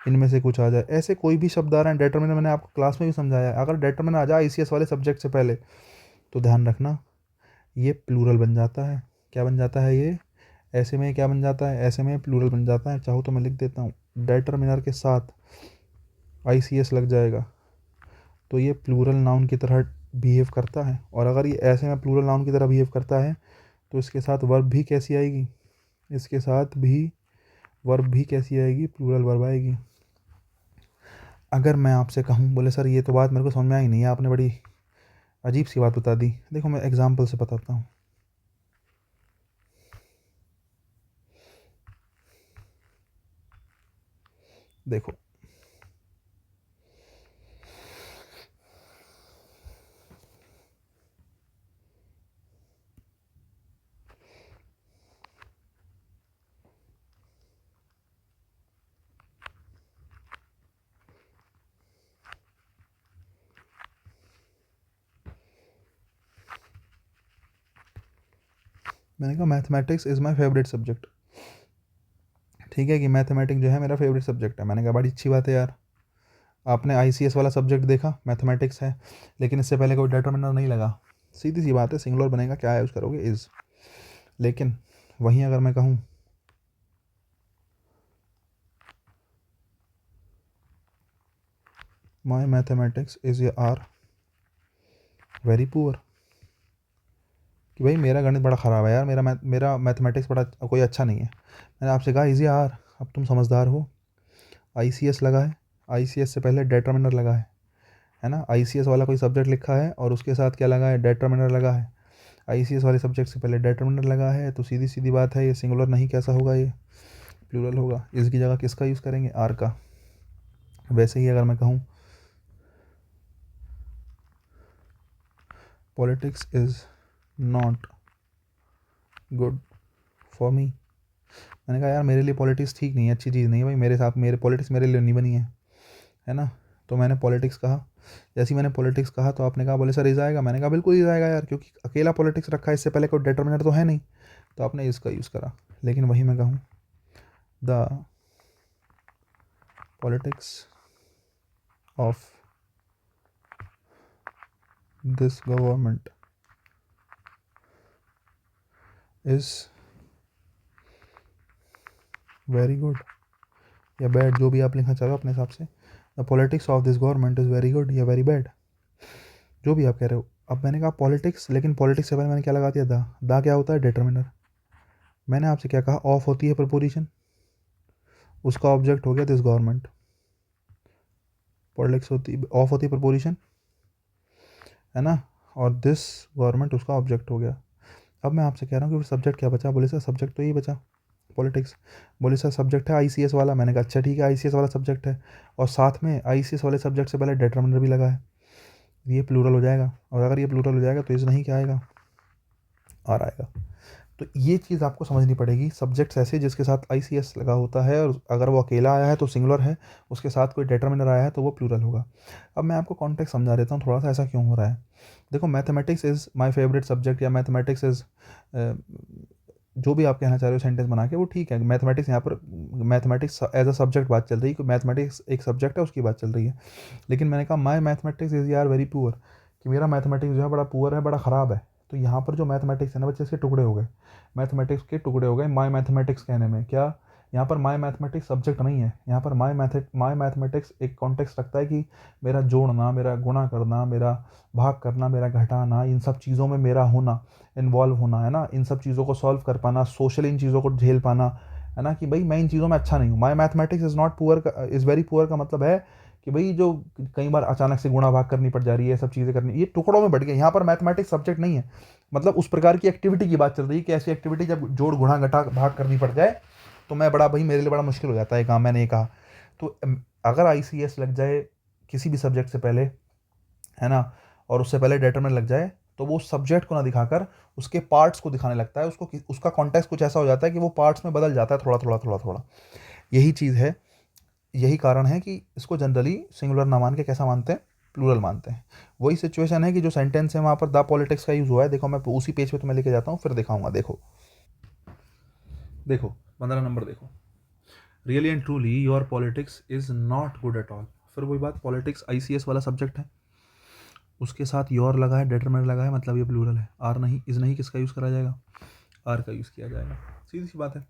इनमें से कुछ आ जाए। ऐसे कोई भी शब्द आ रहे हैं, डिटर्मिनर मैंने आपको क्लास में भी समझाया है, अगर डिटर्मिनर आ जाए आईसीएस वाले सब्जेक्ट से पहले तो ध्यान रखना ये प्लूरल बन जाता है। क्या बन जाता है ये? ऐसे में क्या बन जाता है? ऐसे में प्लूरल बन जाता है। चाहो तो मैं लिख देता हूँ, डिटर्मिनर के साथ आईसीएस लग जाएगा तो ये प्लूरल नाउन की तरह बिहेव करता है। और अगर ये ऐसे में प्लूरल नाउन की तरह बिहेव करता है तो इसके साथ वर्ब भी कैसी आएगी? इसके साथ भी वर्ब भी कैसी आएगी? प्लूरल वर्ब आएगी। अगर मैं आपसे कहूँ, बोले सर ये तो बात मेरे को समझ में आई नहीं है, आपने बड़ी अजीब सी बात बता दी। देखो मैं एग्जाम्पल से बताता हूँ। देखो मैंने कहा mathematics is my favourite subject, ठीक है, कि मैथमेटिक्स जो है मेरा फेवरेट सब्जेक्ट है। मैंने कहा बड़ी अच्छी बात है यार, आपने आईसीएस वाला सब्जेक्ट देखा, मैथमेटिक्स है, लेकिन इससे पहले कोई डिटर्मिनर नहीं लगा। सीधी सी बात है, सिंगुलर बनेगा, क्या यूज़ करोगे? इज़। लेकिन वहीं अगर मैं कहूँ माई मैथमेटिक्स इज़ या आर वेरी पुअर, कि भाई मेरा गणित बड़ा ख़राब है यार, मेरा मैथमेटिक्स बड़ा कोई अच्छा नहीं है। मैंने आपसे कहा इज़ या आर, अब तुम समझदार हो। आईसीएस लगा है, आईसीएस से पहले डिटर्मिनर लगा है ना, आईसीएस वाला कोई सब्जेक्ट लिखा है और उसके साथ क्या लगा है? डिटर्मिनर लगा है। आईसीएस वाले सब्जेक्ट से पहले डिटर्मिनर लगा है, तो सीधी सीधी बात है ये सिंगुलर नहीं, कैसा होगा? ये प्लूरल होगा। इसकी जगह किसका यूज़ करेंगे? आर का। वैसे ही अगर मैं कहूँ politics is not good for me, मैंने कहा यार मेरे लिए पॉलिटिक्स ठीक नहीं है, अच्छी चीज़ नहीं है भाई, मेरे साथ मेरे पॉलिटिक्स मेरे लिए नहीं बनी है ना। तो मैंने पॉलिटिक्स कहा, जैसे ही मैंने पॉलिटिक्स कहा तो आपने कहा, बोले सर इज़ आएगा। मैंने कहा बिल्कुल इज़ आएगा यार, क्योंकि अकेला पॉलिटिक्स रखा है, इससे पहले कोई डिटर्मिनर तो है नहीं, तो आपने इसका यूज़ करा। लेकिन वही मैं कहूँ the politics of this government is very good या बैड, जो भी आप लिखना चाहो अपने हिसाब से। The politics of this government is very good या वेरी बैड, जो भी आप कह रहे हो। अब मैंने कहा पॉलिटिक्स, लेकिन पॉलिटिक्स से पहले मैंने क्या लगा दिया? दा क्या होता है? डिटर्मिनर। मैंने आपसे क्या कहा? ऑफ होती है प्रपोजिशन, उसका ऑब्जेक्ट हो गया दिस गवर्नमेंट। पॉलिटिक्स होती, ऑफ होती है प्रपोजिशन, है ना, और दिस गवर्नमेंट उसका ऑब्जेक्ट हो गया। अब मैं आपसे कह रहा हूँ कि सब्जेक्ट क्या बचा? बोले सर सब्जेक्ट तो यही बचा पॉलिटिक्स। बोले सर सब्जेक्ट है आईसीएस वाला। मैंने कहा अच्छा ठीक है, आईसीएस वाला सब्जेक्ट है, और साथ में आईसीएस वाले सब्जेक्ट से पहले डिटर्मिनर भी लगा है, ये प्लूरल हो जाएगा। और अगर ये प्लूरल हो जाएगा तो इस नहीं क्या आएगा? आर आएगा। तो ये चीज़ आपको समझनी पड़ेगी, सब्जेक्ट्स ऐसे जिसके साथ आईसीएस लगा होता है, और अगर वो अकेला आया है तो सिंगुलर है, उसके साथ कोई डिटर्मिनर आया है तो वो प्लूरल होगा। अब मैं आपको कॉन्टेक्स्ट समझा देता हूँ थोड़ा सा, ऐसा क्यों हो रहा है। देखो mathematics is my favourite subject, या मैथमेटिक्स इज़ जो भी आप कहना चाह रहे हो सेंटेंस बना के, वो ठीक है। मैथमेटिक्स यहाँ पर मैथमेटिक्स एज अ सब्जेक्ट बात चल रही है, मैथमेटिक्स एक सब्जेक्ट है उसकी बात चल रही है। लेकिन मैंने कहा माई मैथमेटिक्स इज़ यार वेरी पुअर, कि मेरा मैथमेटिक्स जो है बड़ा पुअर है, बड़ा ख़राब है। तो यहाँ पर जो मैथमेटिक्स है ना बच्चे, इसके टुकड़े हो गए, मैथमेटिक्स के टुकड़े हो गए माई मैथमेटिक्स कहने में। क्या यहाँ पर माई मैथमेटिक्स सब्जेक्ट नहीं है, यहाँ पर माई मैथमेटिक्स एक कॉन्टेक्स्ट रखता है कि मेरा जोड़ना, मेरा गुणा करना, मेरा भाग करना, मेरा घटाना, इन सब चीज़ों में मेरा होना, इन्वॉल्व होना, है ना, इन सब चीज़ों को सॉल्व कर पाना, सोशल इन चीज़ों को झेल पाना, है ना, कि भाई मैं इन चीज़ों में अच्छा नहीं हूँ। My mathematics is not poor, is very poor का मतलब है कि भाई जो कई बार अचानक से गुणा भाग करनी पड़ जा रही है, सब चीज़ें करनी, ये टुकड़ों में बढ़ गया। यहाँ पर मैथमेटिक्स सब्जेक्ट नहीं है, मतलब उस प्रकार की एक्टिविटी की बात चल रही है कि ऐसी एक्टिविटी जब जोड़ गुणा घटा भाग करनी पड़ जाए तो मैं बड़ा, भाई मेरे लिए बड़ा मुश्किल हो जाता है काम, मैंने ये कहा। तो अगर ICS लग जाए किसी भी सब्जेक्ट से पहले, है ना, और उससे पहले डेटरमिनेंट लग जाए, तो वो सब्जेक्ट को ना दिखाकर उसके पार्ट्स को दिखाने लगता है, उसको उसका कॉन्टेक्स्ट कुछ ऐसा हो जाता है कि वो पार्ट्स में बदल जाता है थोड़ा थोड़ा थोड़ा थोड़ा। यही चीज़ है, यही कारण है कि इसको जनरली सिंगुलर ना मान के कैसा मानते हैं, प्लूरल मानते हैं। वही सिचुएशन है कि जो सेंटेंस है वहाँ पर द पॉलिटिक्स का यूज़ हुआ है। देखो मैं उसी पेज पे तुम्हें लेके जाता हूँ, फिर दिखाऊंगा। देखो देखो 15 नंबर देखो, really and truly your politics is not good at all. फिर वही बात, पॉलिटिक्स ICS वाला सब्जेक्ट है, उसके साथ योर लगा है, डेटरमिनेंट लगा है, मतलब ये प्लूरल है। आर नहीं, इज नहीं, किसका यूज़ करा जाएगा, आर का यूज़ किया जाएगा, सीधी सी बात है।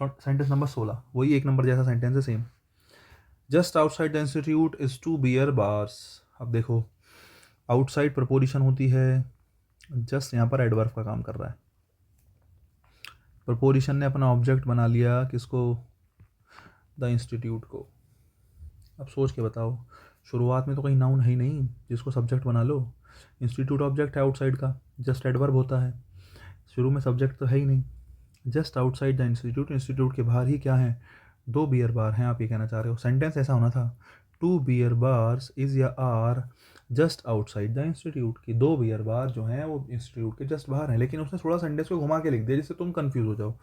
सेंटेंस नंबर 16, वही एक नंबर जैसा सेंटेंस है, same. Just outside the institute is 2 beer bars. अब देखो, आउटसाइड प्रपोजिशन होती है, जस्ट यहाँ पर एडवर्ब का काम कर रहा है। प्रपोजिशन ने अपना ऑब्जेक्ट बना लिया किसको, द इंस्टीट्यूट को। अब सोच के बताओ, शुरुआत में तो कहीं नाउन है ही नहीं जिसको सब्जेक्ट बना लो। इंस्टीट्यूट ऑब्जेक्ट है आउटसाइड का, जस्ट एडवर्ब होता है, शुरू में सब्जेक्ट तो है ही नहीं। Just outside the institute, institute के बाहर ही क्या है, 2 बियर बार हैं, आप ये कहना चाह रहे हो। सेंटेंस ऐसा होना था, 2 बियर बार्स इज या are just outside the institute, की 2 बियर बार जो हैं वो इंस्टीट्यूट के जस्ट बाहर हैं। लेकिन उसने थोड़ा सेंटेंस को घुमा के लिख दिया जिससे तुम कंफ्यूज हो जाओ।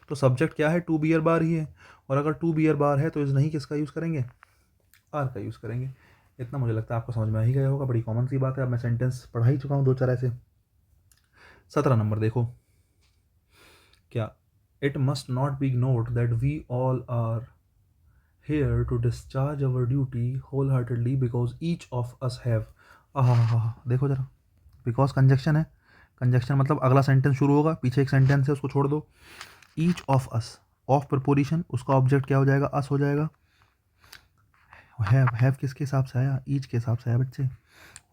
तो सब्जेक्ट क्या है, 2 बियर बार ही है, और अगर 2 बियर बार है तो इस नहीं किसका यूज़ करेंगे, आर का यूज़ करेंगे। इतना मुझे लगता है आपको समझ में आ ही गया होगा, बड़ी कॉमन सी बात है। अब मैं सेंटेंस पढ़ा ही चुका हूँ 2-4 ऐसे। 17 नंबर देखो, क्या, it must not be ignored that we all are here to discharge our duty wholeheartedly because each of us have। देखो जरा, बिकॉज कंजक्शन है, कंजक्शन मतलब अगला सेंटेंस शुरू होगा, पीछे एक सेंटेंस है उसको छोड़ दो। Each of us, of preposition, उसका ऑब्जेक्ट क्या हो जाएगा, अस हो जाएगा। हैव किसके हिसाब से आया, ईच के हिसाब से आया बच्चे।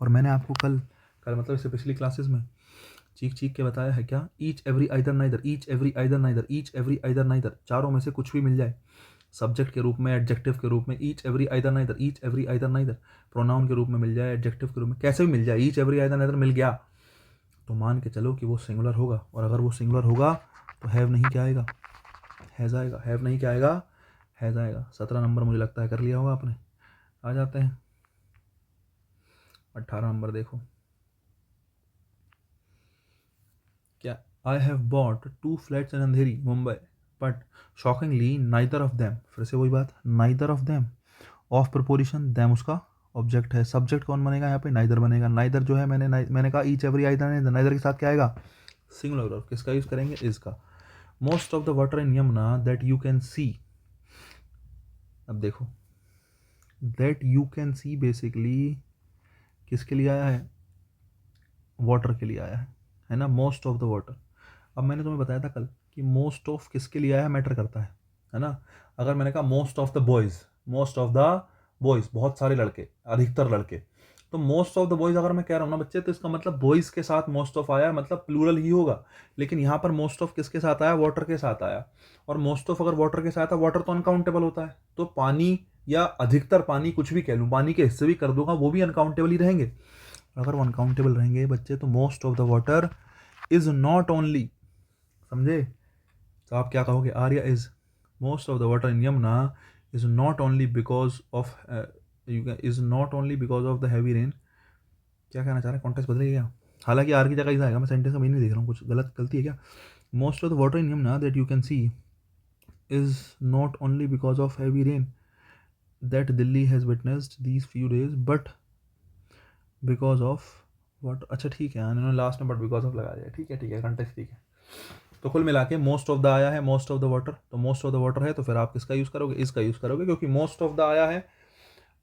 और मैंने आपको कल कल मतलब इससे पिछली क्लासेस में चीख चीख के बताया है क्या, each every either neither, each every either neither, each every either neither, चारों में से कुछ भी मिल जाए, सब्जेक्ट के रूप में, एडजेक्टिव के रूप में, each every either neither, each every either neither, pronoun के रूप में मिल जाए, एडजेक्टिव के रूप में, कैसे भी मिल जाए, ईच एवरी आइदर नाइदर मिल गया तो मान के चलो कि वो सिंगुलर होगा। और अगर वो सिंगुलर होगा तो हैव नहीं क्या आएगा, हैज आएगा। हैव नहीं क्या आएगा, हैज आएगा। 17 नंबर मुझे लगता है कर लिया होगा आपने। आ जाते हैं 18 नंबर देखो, क्या, I have bought 2 flats in Andheri Mumbai but shockingly neither of them. फिर से वही बात, neither of them, of preposition, them उसका ऑब्जेक्ट है। सब्जेक्ट कौन बनेगा यहाँ पे, नाइदर बनेगा। नाइदर जो है, मैंने कहा each every either neither, neither के साथ क्या आएगा, सिंगुलर वर्ब, किसका यूज़ करेंगे, इज का। Most of the water in Yamuna that you can see. अब देखो, that you can see basically किसके लिए आया है, वाटर के लिए आया है ना, मोस्ट ऑफ द वाटर। अब मैंने तुम्हें बताया था कल कि मोस्ट ऑफ किसके लिए आया मैटर करता है ना। अगर मैंने कहा most of the boys, most of the boys, बहुत सारे लड़के, अधिकतर लड़के, तो मोस्ट ऑफ द बॉयज़ अगर मैं कह रहा हूँ ना बच्चे, तो इसका मतलब बॉयज़ के साथ मोस्ट ऑफ आया, मतलब प्लूरल ही होगा। लेकिन यहाँ पर मोस्ट ऑफ किसके साथ आया, वाटर के साथ आया। और मोस्ट ऑफ अगर वाटर के साथ आया, वाटर तो अनकाउंटेबल होता है, तो पानी या अधिकतर पानी, कुछ भी कह लूँ, पानी के हिस्से भी कर दूंगा, वो भी अनकाउंटेबल ही रहेंगे। अगर वो अनकाउंटेबल रहेंगे बच्चे, तो most of the water is not only, समझे, तो आप क्या कहोगे, आर या is. Most of the water in Yamuna is not only because of, is not only because of the heavy rain. क्या कहना चाह रहे हैं, कॉन्टेक्स्ट बदलेगा, हालांकि आर की जगह इज आएगा, मैं सेंटेंस का मीनिंग देख रहा हूँ, कुछ गलती है क्या। Most of the water in Yamuna that you can see is not only because of heavy rain that Delhi has witnessed these few days but because of what. अच्छा ठीक है, इन्होंने लास्ट में बट बिकॉज ऑफ लगा दिया, ठीक है, कंटेक्स्ट ठीक है। तो कुल मिला के मोस्ट ऑफ द आया है, मोस्ट ऑफ द वाटर, तो मोस्ट ऑफ द वाटर है, तो फिर आप किसका यूज़ करोगे, इसका यूज़ करोगे, क्योंकि मोस्ट ऑफ द आया है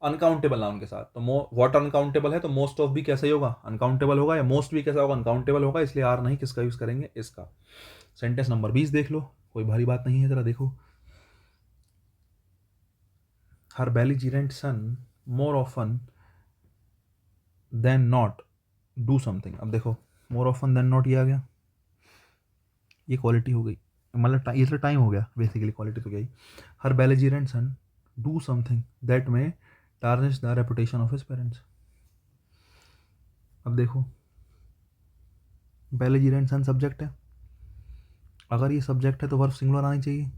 अनकाउंटेबल नाउन के साथ। तो वाटर अनकाउंटेबल है, तो मोस्ट ऑफ भी कैसे ही होगा, अनकाउंटेबल होगा, या मोस्ट भी कैसा होगा, अनकाउंटेबल होगा, इसलिए आर नहीं, किसका यूज़ करेंगे, इसका। सेंटेंस नंबर 20 देख लो, कोई भारी बात नहीं है, जरा देखो, हर belligerent son more often than not do something. अब देखो, मोर ऑफन देन नॉट ये आ गया, ये क्वालिटी हो गई, मतलब ये तो टाइम हो गया, बेसिकली क्वालिटी तो गई। हर belligerent sun do something that में tarnish the reputation of his parents. अब देखो, बेलिजिरेंट सन सब्जेक्ट है, अगर ये सब्जेक्ट है तो वर्ब सिंगुलर आनी चाहिए,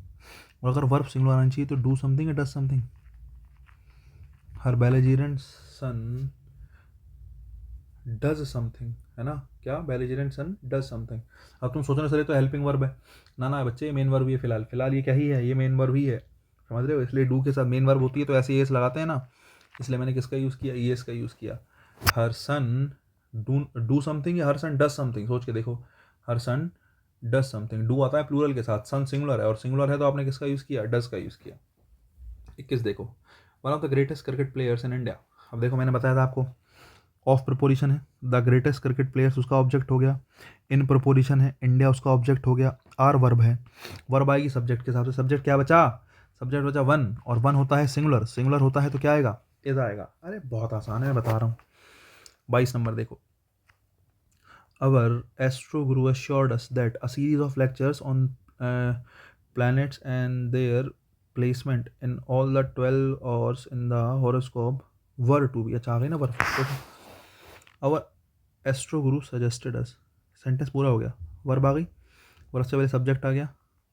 और अगर वर्ब सिंगुलर आनी चाहिए तो डू समथिंग या does something, her belligerent son does something, है ना, क्या बेलिजेरेंट सन डज समथिंग। अब तुम सोचना सर ये तो हेल्पिंग वर्ब है, ना बच्चे मेन वर्ब ही है, फिलहाल ये क्या ही है, ये मेन वर्ब ही है, समझ रहे हो। इसलिए डू के साथ मेन वर्ब होती है तो ऐसे एस लगाते हैं ना, इसलिए मैंने किसका यूज़ किया, ईएस का यूज़ किया। हर सन डू समथिंग या हर सन डज समथिंग, सोच के देखो। हर सन डज समथिंग, डू आता है प्लूरल के साथ, सन सिंगुलर है, और सिंगुलर है तो आपने किसका यूज़ किया, डज का यूज़ किया। 21 देखो, one of the greatest cricket players in India. अब देखो मैंने बताया था आपको ऑफ प्रपोजिशन है, द ग्रेटेस्ट क्रिकेट प्लेयर्स उसका ऑब्जेक्ट हो गया, इन प्रपोजिशन है, इंडिया उसका ऑब्जेक्ट हो गया, आर वर्ब है, वर्ब आएगी सब्जेक्ट के हिसाब से, सब्जेक्ट क्या बचा, सब्जेक्ट बचा वन, और वन होता है सिंगुलर, सिंगुलर होता है तो क्या आएगा, इज आएगा। अरे बहुत आसान है, मैं बता रहा हूँ। 22 नंबर देखो, अवर astro Guru assured us that a series of lectures on planets and their placement in all the 12 hours in the horoscope were to be, अच्छा आ गई ना वर्ब, अवर एस्ट्रो गुरु सजेस्टेड अस, सेंटेंस पूरा हो गया, वर्ब आ गई, वर्ब से पहले सब्जेक्ट आ गया,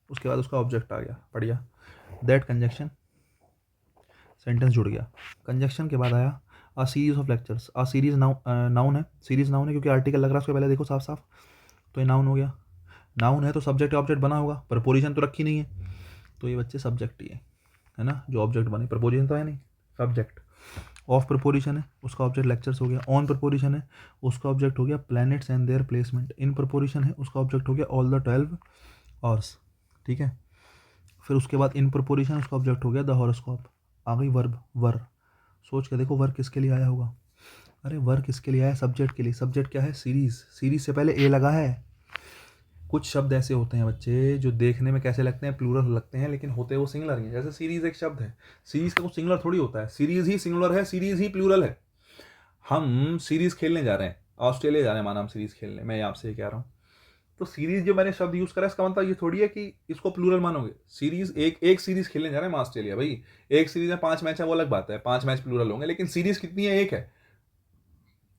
उसके बाद उसका ऑब्जेक्ट आ गया, बढ़िया, दैट कंजक्शन, सेंटेंस जुड़ गया, कंजक्शन के बाद आया a series of lectures, a series noun है, सीरीज नाउन है क्योंकि आर्टिकल लग रहा है उसके पहले, देखो साफ साफ, तो ये नाउन हो गया, नाउन है तो सब्जेक्ट ऑब्जेक्ट बना होगा, प्रपोजिशन तो रखी नहीं है, तो ये बच्चे सब्जेक्ट ही है ना, जो ऑब्जेक्ट बने, प्रपोजिशन तो है नहीं, सब्जेक्ट। ऑफ प्रपोजिशन है, उसका ऑब्जेक्ट लेक्चर्स हो गया, ऑन प्रपोजिशन है, उसका ऑब्जेक्ट हो गया planets and their placement, in preposition है, उसका ऑब्जेक्ट हो गया ऑल द 12 आवर्स, ठीक है। फिर उसके बाद इन प्रपोजिशन उसका ऑब्जेक्ट हो गया द हॉरोस्कोप, आ गई वर्ब, वर, सोच के देखो वर किसके लिए आया होगा, अरे वर किसके लिए आया, सब्जेक्ट के लिए, सब्जेक्ट क्या है, सीरीज, सीरीज से पहले ए लगा है। कुछ शब्द ऐसे होते हैं बच्चे जो देखने में कैसे लगते हैं, प्लूरल लगते हैं, लेकिन होते वो सिंगुलर ही हैं, जैसे सीरीज एक शब्द है, सीरीज का कुछ सिंगुलर थोड़ी होता है, सीरीज ही सिंगुलर है, सीरीज ही प्लूरल है। हम सीरीज खेलने जा रहे हैं, ऑस्ट्रेलिया जा रहे हैं माना हम सीरीज खेलने, मैं आपसे ये कह रहा हूँ, तो सीरीज जो मैंने शब्द यूज करा इसका मतलब ये थोड़ी है कि इसको प्लूरल मानोगे, सीरीज एक सीरीज खेलने जा रहे हैं हम ऑस्ट्रेलिया, भाई एक सीरीज में 5 मैच है वो अलग बात है, 5 मैच प्लूरल होंगे, लेकिन सीरीज कितनी है, एक है,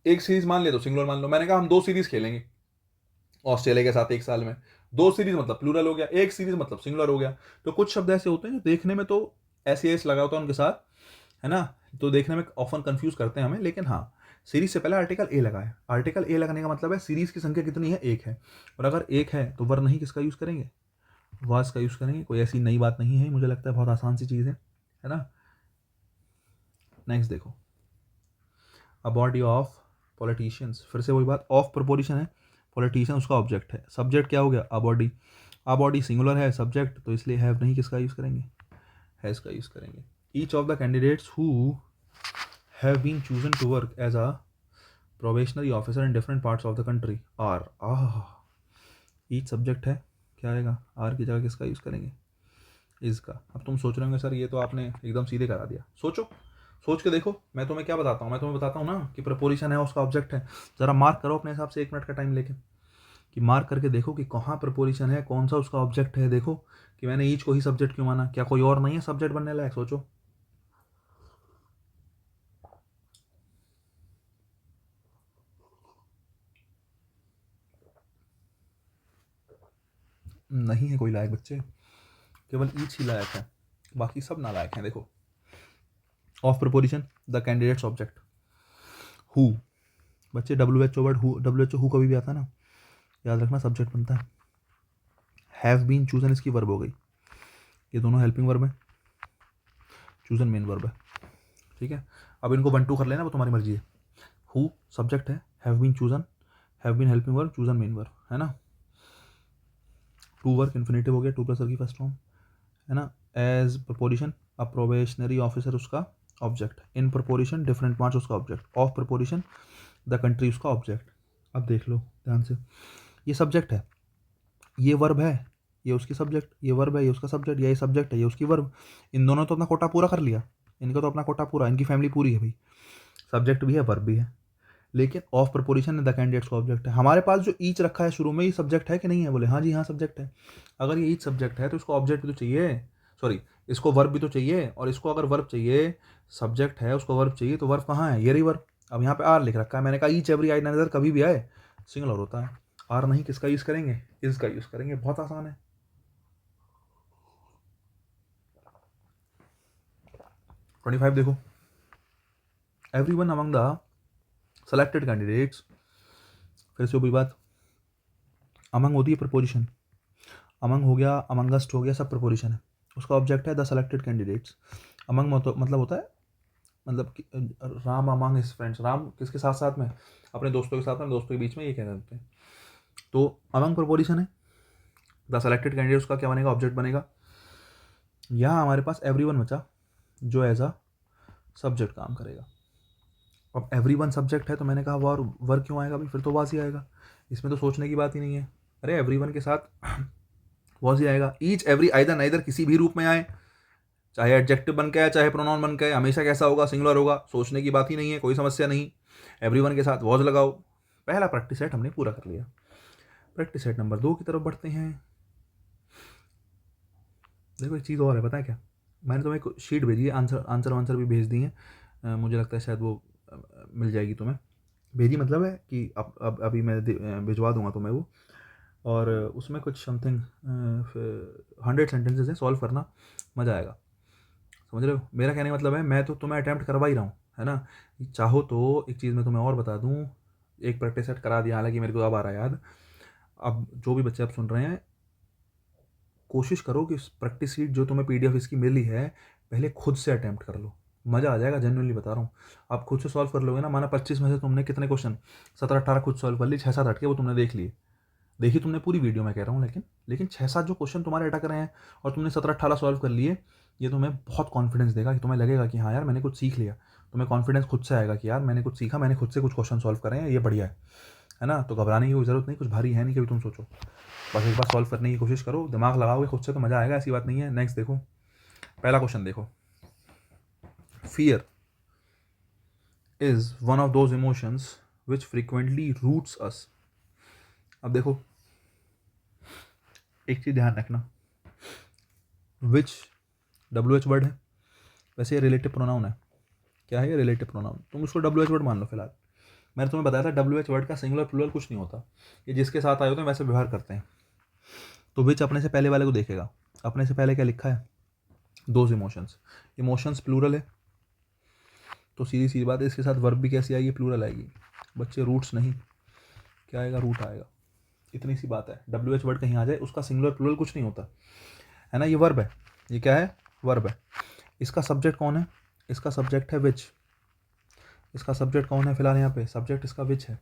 एक सीरीज मान ले तो सिंगुलर मान लो, मैंने कहा हम 2 सीरीज खेलेंगे ऑस्ट्रेलिया के साथ एक साल में, 2 सीरीज मतलब प्लूरल हो गया, एक सीरीज मतलब सिंगुलर हो गया। तो कुछ शब्द ऐसे होते हैं जो देखने में तो ऐसे एस लगा होता है उनके साथ, है ना, तो देखने में ऑफन कंफ्यूज करते हैं हमें, लेकिन हाँ सीरीज से पहले आर्टिकल ए लगा है, आर्टिकल ए लगाने का मतलब है सीरीज की संख्या कितनी है, एक है, और अगर एक है तो वर नहीं किसका यूज करेंगे, वास का यूज करेंगे, कोई ऐसी नई बात नहीं है, मुझे लगता है बहुत आसान सी चीज़ है ना। नेक्स्ट देखो, अ बॉडी ऑफ पॉलिटिशियंस, फिर से वही बात, ऑफ प्रपोजिशन है, पॉलिटिशियन उसका ऑब्जेक्ट है, सब्जेक्ट क्या हो गया, अ बॉडी सिंगुलर है सब्जेक्ट, तो इसलिए हैव नहीं किसका यूज करेंगे, हैज का यूज करेंगे। Each of the candidates who have been chosen to work as a probationary officer in different parts of the country are, each subject है, क्या आएगा, आर की जगह किसका यूज करेंगे, इसका। अब तुम सोच रहे होंगे सर ये तो आपने एकदम सीधे करा दिया, सोचो, सोच के देखो, मैं तुम्हें क्या बताता हूँ, मैं तुम्हें बताता हूँ ना कि प्रपोजिशन है उसका ऑब्जेक्ट है, ज़रा मार्क करो अपने हिसाब से 1 मिनट का टाइम लेके, कि मार्क करके देखो कि कहाँ प्रपोजिशन है, कौन सा उसका ऑब्जेक्ट है, देखो कि मैंने ईच को ही सब्जेक्ट क्यों माना, क्या कोई और नहीं है सब्जेक्ट बनने लायक, सोचो। नहीं है कोई लायक बच्चे, केवल ईच ही लायक है, बाकी सब ना लायक हैं। देखो of preposition the candidates object, who, बच्चे WHO word, who, WHO who कभी भी आता है ना, याद रखना सब्जेक्ट बनता है। हैव बीन चूजन इसकी वर्ब हो गई, ये दोनों हेल्पिंग वर्ब है, चूजन मेन वर्ब है, ठीक है। अब इनको 1 2 कर लेना, वो तुम्हारी मर्जी है। हु सब्जेक्ट है, have been chosen, have been helping verb, chosen main verb, है ना। टू वर्क इन्फिनेटिव हो गया, टू प्लस वर्क की फर्स्ट फॉर्म, है ना। As preposition a probationary officer उसका object, in preposition different parts उसका object, of preposition the country उसका ऑब्जेक्ट। अब देख लो ध्यान से, ये सब्जेक्ट है, ये वर्ब है, ये उसकी सब्जेक्ट, ये वर्ब है, ये उसका सब्जेक्ट, या ये सब्जेक्ट है, ये उसकी वर्ब, इन दोनों तो अपना कोटा पूरा कर लिया, इनका तो अपना कोटा पूरा, इनकी फैमिली पूरी है भाई, सब्जेक्ट भी है वर्ब भी है। लेकिन ऑफ प्रपोजिशन द कैंडिडेट्स का ऑब्जेक्ट है, हमारे पास जो ईच रखा है शुरू में, ये सब्जेक्ट है कि नहीं है, बोले हाँ जी हाँ सब्जेक्ट है। अगर ये ईच सब्जेक्ट है तो इसको ऑब्जेक्ट भी तो चाहिए, सॉरी इसको वर्ब भी तो चाहिए, और इसको अगर वर्ब चाहिए, सब्जेक्ट है उसको वर्ब चाहिए, तो वर्ब कहाँ है, ये रही वर्ब। अब यहाँ पे आर लिख रखा है, मैंने कहा ईच एवरी आई नदर कभी भी आए सिंगुलर होता है, आर नहीं किसका यूज करेंगे, इसका यूज करेंगे, बहुत आसान है। 25 देखो, everyone among the selected candidates, फिर से वही बात, अमंग होती है प्रपोजिशन, अमंग हो गया, अमंगस्ट हो गया, सब प्रपोजिशन है। उसका ऑब्जेक्ट है द सेलेक्टेड कैंडिडेट्स। अमंग मतलब होता है, मतलब कि Ram among his friends, Ram किसके साथ साथ में, अपने दोस्तों के साथ में, दोस्तों के बीच में, ये कह सकते हैं। तो अमंग प्रपोजिशन है, द सेलेक्टेड कैंडिडेट्स का क्या बनेगा, ऑब्जेक्ट बनेगा। यहाँ हमारे पास एवरीवन बचा जो एज अ सब्जेक्ट काम करेगा। अब एवरीवन सब्जेक्ट है तो मैंने कहा वर्क क्यों आएगा भाई, फिर तो वाज ही आएगा, इसमें तो सोचने की बात ही नहीं है। अरे एवरीवन के साथ वाज ही आएगा। ईच एवरी आइदर नाइदर किसी भी रूप में आए, चाहे एडजेक्टिव बन के आए चाहे प्रोनाउन बन के आए, हमेशा कैसा होगा, सिंगुलर होगा, सोचने की बात ही नहीं है, कोई समस्या नहीं। एवरीवन के साथ वॉज लगाओ। पहला प्रैक्टिस सेट हमने पूरा कर लिया। प्रैक्टिस सेट नंबर 2 की तरफ बढ़ते हैं। देखो एक चीज़ और है, पता है क्या, मैंने तुम्हें एक शीट भेजी है, आंसर भी भेज दी है, मुझे लगता है शायद वो मिल जाएगी तुम्हें। भेजी मतलब है कि अब अभी मैं भिजवा दूंगा तुम्हें वो, और उसमें कुछ समथिंग 100 सेंटेंसेस हैं, सॉल्व करना, मज़ा आएगा। समझ रहे हो, मेरा कहने का मतलब है मैं तो तुम्हें अटैम्प्ट करवा ही रहा हूँ, है ना। चाहो तो एक चीज़ मैं तुम्हें और बता दूँ, एक प्रैक्टिस सेट करा दिया, हालांकि मेरे को अब आ रहा है याद। अब जो भी बच्चे आप सुन रहे हैं, कोशिश करो कि प्रैक्टिस शीट जो तुम्हें PDF इसकी मिली है, पहले खुद से अटैम्प्ट कर लो, मज़ा आ जाएगा, जेन्युइनली बता रहा हूँ। आप खुद से सॉल्व कर लोगे ना, माना 25 में से तुमने कितने क्वेश्चन, 17-18 खुद सॉल्व कर ली, 6-7 हटके वो तुमने देख लिए, देखी तुमने पूरी वीडियो में कह रहा हूँ, लेकिन 6-7 जो क्वेश्चन तुम्हारे अटक रहे हैं और तुमने 17-18 सॉल्व कर लिए, ये तुम्हें बहुत कॉन्फिडेंस देगा, कि तुम्हें लगेगा कि हाँ यार मैंने कुछ सीख लिया। तुम्हें कॉन्फिडेंस खुद से आएगा कि यार मैंने कुछ सीखा, मैंने खुद से कुछ क्वेश्चन सॉल्व करे हैं, ये बढ़िया है ना। तो घबराने की कोई ज़रूरत नहीं, कुछ भारी है नहीं, कभी तुम सोचो, बस एक बार सॉल्व करने की कोशिश करो, दिमाग लगाओगे खुद से तो मज़ा आएगा, ऐसी बात नहीं है। नेक्स्ट देखो, पहला क्वेश्चन देखो, fear is one of those emotions which frequently roots us. अब देखो एक चीज़ ध्यान रखना, विच WH वर्ड है, वैसे ये रिलेटिव प्रोनाउन है। क्या है ये, रिलेटिव प्रोनाउन, तुम उसको WH वर्ड मान लो फिलहाल। मैंने तुम्हें बताया था WH वर्ड का सिंगुलर प्लूरल कुछ नहीं होता, ये जिसके साथ आए होते हैं वैसे व्यवहार करते हैं। तो विच अपने से पहले वाले को देखेगा, अपने से पहले क्या लिखा है, दोज इमोशंस, इमोशंस प्लूरल है, तो सीधी सीधी बात है, इसके साथ वर्ब भी कैसी आएगी, प्लूरल आएगी। बच्चे रूट्स नहीं, क्या आएगा, रूट आएगा, इतनी सी बात है। WH वर्ड कहीं आ जाए उसका सिंगुलर प्लूरल कुछ नहीं होता, है ना। ये वर्ब है, ये क्या है, वर्ब है। इसका सब्जेक्ट कौन है, इसका सब्जेक्ट है विच, इसका सब्जेक्ट कौन है फिलहाल यहाँ पे, सब्जेक्ट इसका विच है,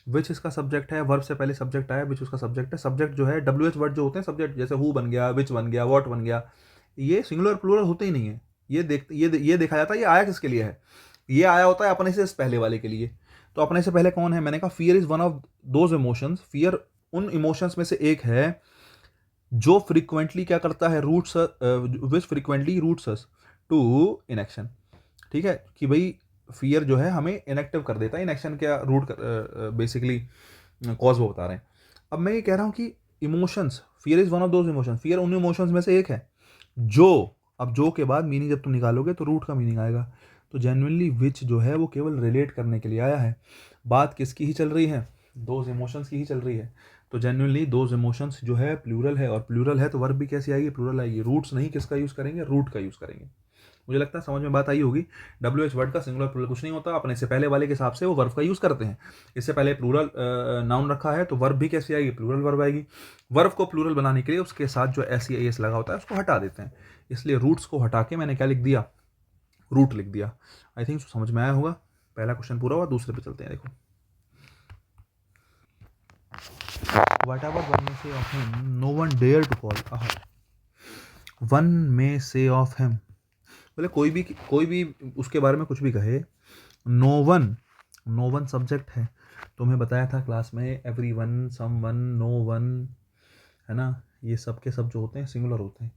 विच इसका सब्जेक्ट है, वर्ब से पहले सब्जेक्ट आया, विच उसका सब्जेक्ट है। सब्जेक्ट जो है WH वर्ड जो होते हैं सब्जेक्ट, जैसे हु बन गया, विच बन गया, वॉट बन गया, ये सिंगुलर प्लूरल होते ही नहीं है। ये देखा जाता है ये आया किसके लिए है, ये आया होता है अपने से पहले वाले के लिए। तो अपने से पहले कौन है, मैंने कहा fear is one of those emotions, fear उन इमोशंस में से एक है जो फ्रीक्वेंटली क्या करता है, roots which frequently roots us to inaction. ठीक है, कि भाई फियर जो है हमें इनएक्टिव कर देता है, इनएक्शन क्या रूट बेसिकली कॉज वो बता रहे हैं। अब मैं ये कह रहा हूँ कि emotions, fear is one of those emotions, fear उन इमोशंस में से एक है जो, अब जो के बाद मीनिंग जब तुम निकालोगे तो रूट का मीनिंग आएगा। तो जेन्युइनली विच जो है वो केवल रिलेट करने के लिए आया है, बात किसकी ही चल रही है, दोज इमोशंस की ही चल रही है। तो जेन्युइनली दोज इमोशंस जो है प्लूरल है, और प्लूरल है तो वर्ब भी कैसी आएगी, प्लूरल आएगी। रूट्स नहीं, किसका यूज़ करेंगे, रूट का यूज़ करेंगे। मुझे लगता है समझ में बात आई होगी। WH वर्ड का सिंगुलर प्लूरल कुछ नहीं होता, अपने से पहले वाले के हिसाब से वो वर्ब का यूज़ करते हैं। इससे पहले प्लूरल नाउन रखा है तो वर्ब भी कैसी आएगी, प्लूरल वर्ब आएगी। वर्ब को प्लूरल बनाने के लिए उसके साथ जो SEAS लगा होता है उसको हटा देते हैं, इसलिए रूट्स को हटा के मैंने क्या लिख दिया, रूट लिख दिया। आई थिंक समझ में आया होगा। पहला क्वेश्चन पूरा हुआ, दूसरे पे चलते हैं। देखो, whatever one may say of him, no one dare to call a her. One may say of him, बोले कोई भी उसके बारे में कुछ भी कहे, नो वन सब्जेक्ट है। तुम्हें बताया था क्लास में, एवरीवन, समवन, नो वन, है ना, ये सब के सब जो होते हैं सिंगुलर होते हैं।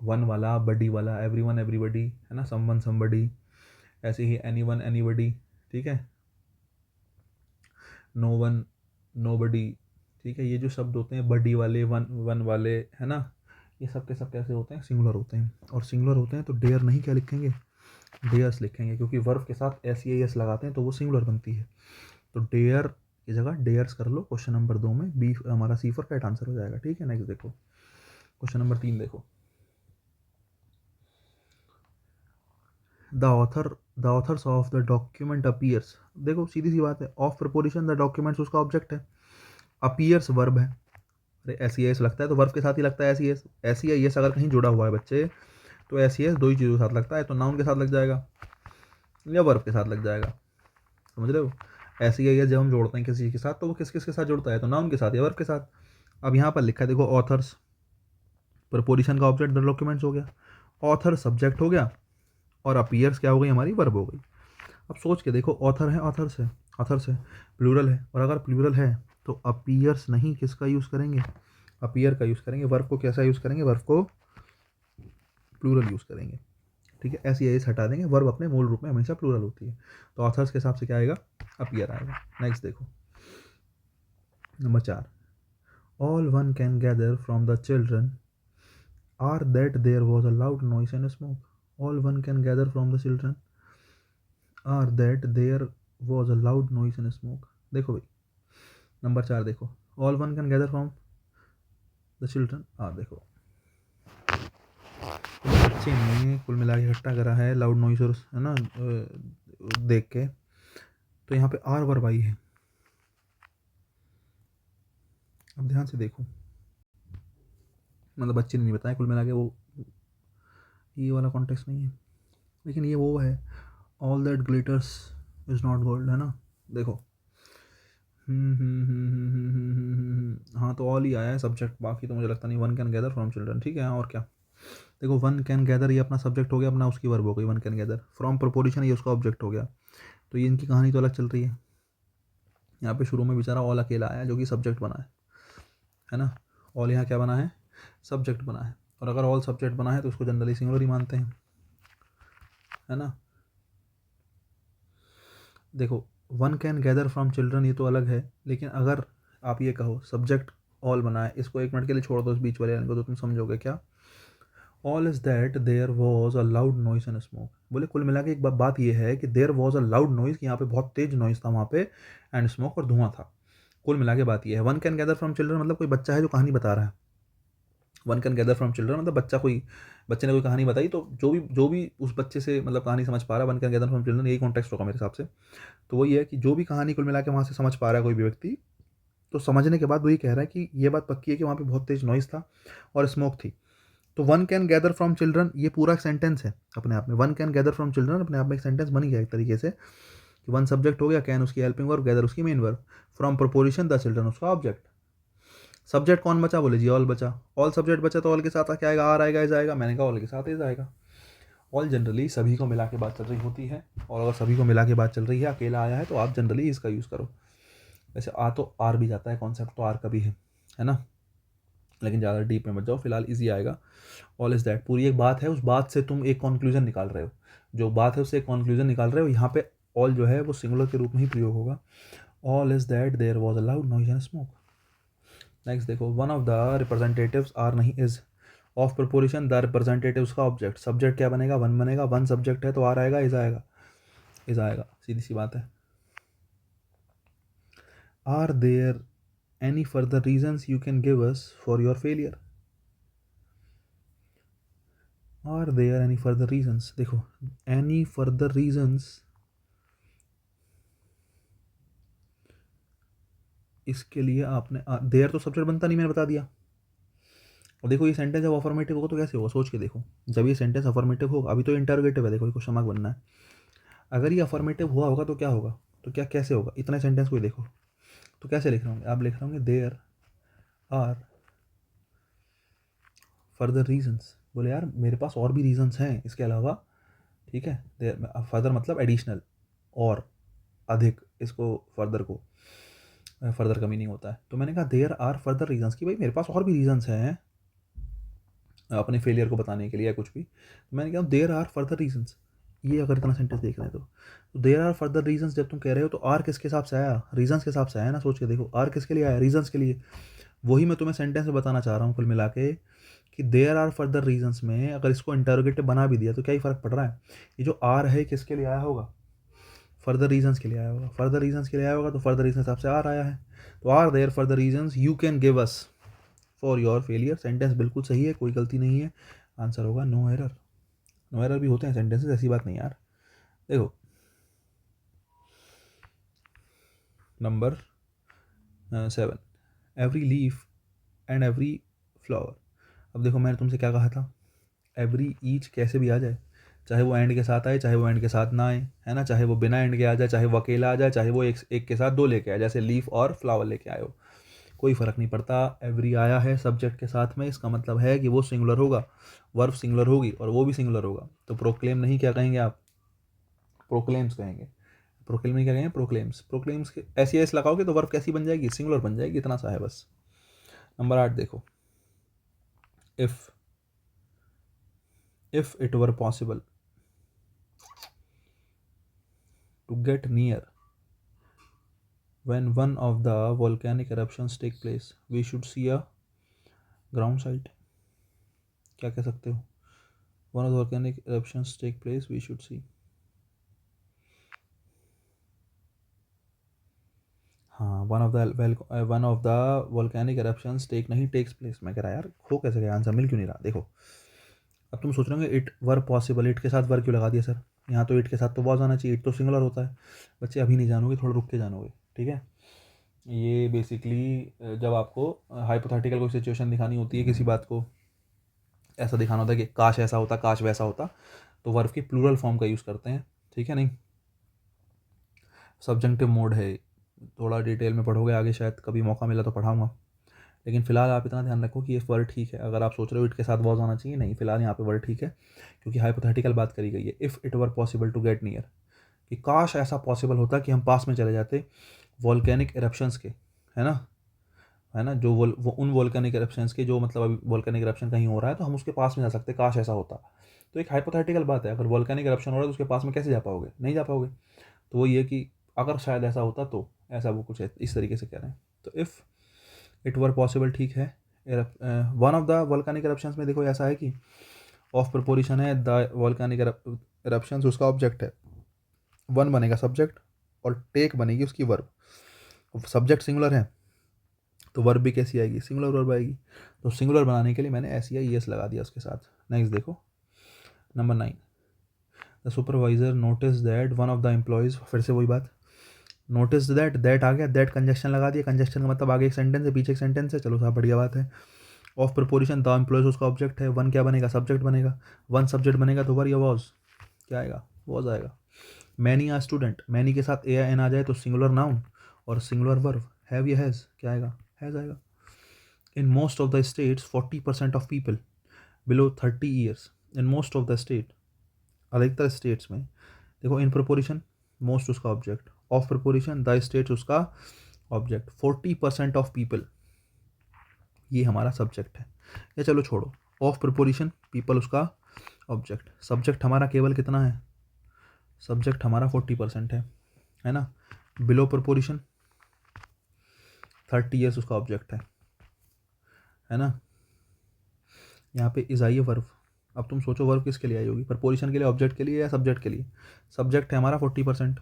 वन वाला, बडी वाला, एवरीवन एवरीबडी, है ना, समवन समबडी, ऐसे ही एनीवन एनीबडी, ठीक है, नो वन नोबडी, ठीक है। ये जो शब्द होते हैं बडी वाले, वन वाले, है ना, ये सब के सब कैसे होते हैं, सिंगुलर होते हैं। और सिंगुलर होते हैं तो डेयर नहीं क्या लिखेंगे, डेयर्स लिखेंगे, क्योंकि वर्ब के साथ SEAS लगाते हैं तो वो सिंगुलर बनती है। तो डेयर की जगह डेयर्स कर लो। क्वेश्चन नंबर 2 में बी हमारा C फॉर कैट आंसर हो जाएगा। ठीक है, नेक्स्ट देखो, क्वेश्चन नंबर 3 देखो, the author the author's of the document appears, देखो सीधी सी बात है, ऑफ प्रपोजिशन द डॉक्यूमेंट्स उसका ऑब्जेक्ट है, अपीयर्स वर्ब है। अरे एस ई एस लगता है तो वर्ब के साथ ही लगता है, एस ई एस अगर कहीं जुड़ा हुआ है बच्चे तो एस ई एस दो ही चीज़ों के साथ लगता है, तो नाउन के साथ लग जाएगा या वर्ब के साथ लग जाएगा, समझ रहे हो। एस ई एस जब हम जोड़ते हैं किसी चीज़ के साथ तो वो किस किस के साथ जुड़ता है, तो नाउन के साथ या वर्ब के साथ। अब यहाँ पर लिखा है देखो, ऑथर्स प्रपोजिशन का ऑब्जेक्ट द डॉक्यूमेंट्स हो गया, ऑथर सब्जेक्ट हो गया, और अपीयर्स क्या हो गई हमारी, वर्ब हो गई। अब सोच के देखो, ऑथर है, ऑथर्स है, प्लूरल है, और अगर प्लूरल है तो अपीयर्स नहीं किसका यूज़ करेंगे, अपीयर का यूज़ करेंगे। वर्ब को कैसा यूज़ करेंगे, वर्ब को प्लूरल यूज़ करेंगे, ठीक है। ऐसे एस हटा देंगे, वर्ब अपने मूल रूप में हमेशा प्लूरल होती है, तो ऑथर्स के हिसाब से क्या आएगा, अपीयर आएगा। नेक्स्ट देखो number 4, all one can gather from the children are that there was a loud noise and smoke, all one can gather from the children are that there was a loud noise and smoke. देखो भाई number 4 देखो, all one can gather from the children are, देखो बच्चे ने कुल मिला के इकट्ठा करा है लाउड नॉइस और है ना देख के, तो यहाँ पे आर वर्ब आई है। अब ध्यान से देखो, मतलब बच्चे ने नहीं बताया, कुल मिला के वो ये वाला कॉन्टेक्स्ट नहीं है, लेकिन ये वो है, all that glitters is not gold, है ना। देखो हाँ तो ऑल ही आया है सब्जेक्ट, बाकी तो मुझे लगता नहीं। One can gather from children, ठीक है हाँ, और क्या। देखो वन कैन गैदर ये अपना सब्जेक्ट हो गया, अपना उसकी वर्ब हो गई one can gather, from preposition ये उसका ऑब्जेक्ट हो गया, तो ये इनकी कहानी तो अलग चल रही है। यहाँ पे शुरू में बेचारा ऑल अकेला आया जो कि सब्जेक्ट बना है ना। ऑल यहाँ क्या बना है, सब्जेक्ट बना है, और अगर ऑल सब्जेक्ट बना है तो उसको जनरली सिंगुलर ही मानते हैं, है ना। देखो one can gather from children ये तो अलग है, लेकिन अगर आप ये कहो सब्जेक्ट ऑल बना है, इसको एक मिनट के लिए छोड़ दो इस बीच वाले लाइन को, तो तुम समझोगे क्या, all is that there was a loud noise and smoke. बोले कुल मिला के एक बात ये है कि there was a loud noise, कि यहाँ पे बहुत तेज नॉइस था वहाँ पे, एंड स्मोक और धुआं था। कुल मिला के बात ये है, one can gather from children मतलब कोई बच्चा है जो कहानी बता रहा है, one can gather from children मतलब बच्चे ने कोई कहानी बताई, तो जो भी उस बच्चे से मतलब कहानी समझ पा रहा है, one can gather from children यही कॉन्टेक्स्ट होगा मेरे हिसाब से। तो वही है कि जो भी कहानी कुल मिला के वहाँ से समझ पा रहा है कोई भी व्यक्ति, तो समझने के बाद वही कह रहा है कि ये बात पक्की है कि वहाँ पे बहुत तेज नॉइस था और स्मोक थी। तो one can gather from children ये पूरा एक सेंटेंस है अपने आप में, one can gather from children अपने आप में एक सेंटेंस बन गया एक तरीके से, कि वन सब्जेक्ट हो गया, कैन उसकी हेल्पिंग वर्ब, गैदर उसकी main verb, from preposition the children उसका ऑब्जेक्ट। सब्जेक्ट कौन बचा, बोले जी ऑल बचा, ऑल सब्जेक्ट बचा तो ऑल के साथ क्या आएगा, आर आएगा, इज आएगा, मैंने कहा ऑल के साथ इज आएगा। ऑल जनरली सभी को मिला के बात चल रही होती है, और अगर सभी को मिला के बात चल रही है, अकेला आया है तो आप जनरली इसका यूज़ करो। वैसे आ तो आर भी जाता है, कॉन्सेप्ट तो आर का भी है ना, लेकिन ज़्यादा डीप में मत जाओ, फिलहाल इजी आएगा। ऑल इज़ दैट पूरी एक बात है, उस बात से तुम एक कंक्लूजन निकाल रहे हो, जो बात है उससे एक कंक्लूजन निकाल रहे हो, यहाँ पे ऑल जो है वो सिंगुलर के रूप में ही प्रयोग होगा। All is that there was a loud noise and smoke. Next देखो, one of the representatives are नहीं is of preposition the representatives का ऑब्जेक्ट, सब्जेक्ट क्या बनेगा, वन बनेगा, वन सब्जेक्ट है तो आर आएगा, इज आएगा, इज आएगा, सीधी सी बात है। Are there any further reasons you can give us for your failure, are there any further reasons, देखो एनी फर्दर रीजन्स, इसके लिए आपने देयर तो सब्जेक्ट बनता नहीं, मैंने बता दिया। और देखो ये सेंटेंस जब अफर्मेटिव होगा तो कैसे होगा, सोच के देखो, जब ये सेंटेंस अफर्मेटिव होगा, अभी तो इंटरोगेटिव है, देखो ये क्वेश्चन मार्क बनना है, अगर ये अफर्मेटिव हुआ होगा तो क्या होगा, तो क्या कैसे होगा, इतने सेंटेंस को ही देखो, तो कैसे लिख रहे होंगे आप, लिख रहे होंगे देयर आर फर्दर रीजन्स, बोले यार मेरे पास और भी रीजन्स हैं इसके अलावा, ठीक है। देयर फर्दर मतलब एडिशनल, और अधिक, इसको फर्दर को फर्दर का मीनिंग होता है, तो मैंने कहा देयर आर फर्दर रीजन्स, कि भाई मेरे पास और भी रीजन्स हैं अपने फेलियर को बताने के लिए या कुछ भी, तो मैंने कहा देयर आर फर्दर रीजन्स, ये अगर इतना सेंटेंस देख रहे हैं तो देयर आर फर्दर रीजन्स जब तुम कह रहे हो तो आर किसके हिसाब से आया, रीजन्स के हिसाब से आया ना, सोच के देखो आर किसके लिए आया, रीजन्स के लिए। वही मैं तुम्हें सेंटेंस में बताना चाह रहा हूँ कुल मिला के, कि देयर आर फर्दर रीजन्स में अगर इसको इंटरोगेटिव बना भी दिया तो क्या ही फ़र्क पड़ रहा है, ये जो आर है किसके लिए आया होगा, फर्दर रीजन्स के लिए आया होगा, फर्दर रीजन्स के लिए आया होगा तो फर्दर रीजन हिसाब से आर आया है, तो are there further reasons you can give us for your failure, sentence बिल्कुल सही है, कोई गलती नहीं है, आंसर होगा नो एरर। नो एरर भी होते हैं सेंटेंसेस, ऐसी बात नहीं यार, देखो number 7, every leaf and every flower. अब देखो मैंने तुमसे क्या कहा था, एवरी ईच कैसे भी आ जाए, चाहे वो एंड के साथ आए चाहे वो एंड के साथ ना आए, है ना, चाहे वो बिना एंड के आ जाए, चाहे वो अकेला आ जाए, चाहे वो एक के साथ दो लेके आए, जैसे लीफ और फ्लावर लेके आए हो, कोई फ़र्क नहीं पड़ता। एवरी आया है सब्जेक्ट के साथ में, इसका मतलब है कि वो सिंगुलर होगा, वर्ब सिंगुलर होगी और वो भी सिंगुलर होगा। तो प्रोक्लेम नहीं क्या कहेंगे आप, प्रोक्लेम्स कहेंगे। प्रोक्लेम नहीं क्या कहेंगे, प्रोक्लेम्स। प्रोक्लेम्स के ऐसी ऐसे लगाओगे तो वर्ब कैसी बन जाएगी, सिंगुलर बन जाएगी, इतना सा है बस। नंबर 8 देखो, if it were possible to get near when one of the volcanic eruptions take place we should see a ground site। क्या कह सकते हो, one of the volcanic eruptions take place we should see। हाँ, one of the volcanic eruptions take नहीं takes place, मैं कह रहा यार हो कैसे गया, आंसर मिल क्यों नहीं रहा। देखो अब तुम सोच रहे होंगे इट वर पॉसिबल, इट के साथ वर क्यों लगा दिया सर, यहाँ तो इट के साथ तो वॉज आना चाहिए, इट तो सिंगुलर होता है। बच्चे अभी नहीं जानोगे, थोड़ा रुक के जानोगे, ठीक है। ये बेसिकली जब आपको हाइपोथेटिकल कोई सिचुएशन दिखानी होती है, किसी बात को ऐसा दिखाना होता है कि काश ऐसा होता, काश वैसा होता, तो वर्ब की प्लूरल फॉर्म का यूज़ करते हैं, ठीक है। नहीं, सब्जेक्टिव मोड है, थोड़ा डिटेल में पढ़ोगे आगे, शायद कभी मौका मिला तो पढ़ाऊँगा, लेकिन फिलहाल आप इतना ध्यान रखो कि ये वर्ड ठीक है। अगर आप सोच रहे हो इट के साथ वॉज आना चाहिए, नहीं, फिलहाल यहाँ पे वर्ड ठीक है, क्योंकि हाइपोथेटिकल बात करी गई है। If it were possible to get near, कि काश ऐसा पॉसिबल होता कि हम पास में चले जाते वॉल्केनिक एरप्शंस के, है ना, है ना, जो वो उन वोल्केनिक एरप्शंस के, जो मतलब अभी वोल्केनिक एरप्शन कहीं हो रहा है तो हम उसके पास में जा सकते, काश ऐसा होता। तो एक हाइपोथेटिकल बात है, अगर वोल्केनिक एरप्शन हो रहा है तो उसके पास में कैसे जा पाओगे, नहीं जा पाओगे। तो वो ये कि अगर शायद ऐसा होता तो, ऐसा वो कुछ है, इस तरीके से कह रहे हैं। तो इफ़ इट वर पॉसिबल, ठीक है। वन ऑफ द वोल्केनिक एरप्शंस में देखो ऐसा है कि ऑफ प्रपोरिशन है, द वोल्केनिक एरप्शंस उसका ऑब्जेक्ट है, वन बनेगा सब्जेक्ट और टेक बनेगी उसकी वर्ब। सब्जेक्ट सिंगुलर है तो वर्ब भी कैसी आएगी, सिंगुलर वर्ब आएगी। तो सिंगुलर बनाने के लिए मैंने एस या ईएस लगा दिया उसके साथ। नेक्स्ट देखो number 9, the supervisor notice that one of the employees, फिर से वही बात, नोटिस दैट आ गया, दैट कंजक्शन लगा दिया, कंजक्शन का मतलब आगे एक सेंटेंस है पीछे एक सेंटेंस है, चलो साहब बढ़िया बात है। ऑफ प्रपोरिशन, द एम्प्लॉयज़ उसका ऑब्जेक्ट है, वन क्या बनेगा, सब्जेक्ट बनेगा, वन सब्जेक्ट बनेगा तो वर या वॉज क्या आएगा, वॉज आएगा। मैनी आ स्टूडेंट, मैनी के साथ ए या एन आ जाए तो सिंगुलर नाउन और सिंगुलर वर्ब, हैव या हैज़ क्या आएगा, हैज़ आएगा। In most of the states 40% of people below 30 years, in most of the state, अधिकतर स्टेट्स में। देखो इन प्रपोरिशन मोस्ट उसका ऑब्जेक्ट, ऑफ प्रपोरिशन द स्टेट्स उसका ऑब्जेक्ट, 40% ऑफ पीपल ये हमारा सब्जेक्ट है। या चलो छोड़ो, ऑफ प्रपोरिशन पीपल उसका ऑब्जेक्ट, सब्जेक्ट हमारा केवल कितना है, सब्जेक्ट हमारा 40% है ना। बिलो प्रपोरिशन 30 ईयर्स उसका ऑब्जेक्ट है ना। यहाँ पे इज आई है वर्ब। अब तुम सोचो वर्ब किसके लिए आई होगी, प्रपोरिशन के लिए, ऑब्जेक्ट के लिए या सब्जेक्ट के लिए। सब्जेक्ट है हमारा 40%,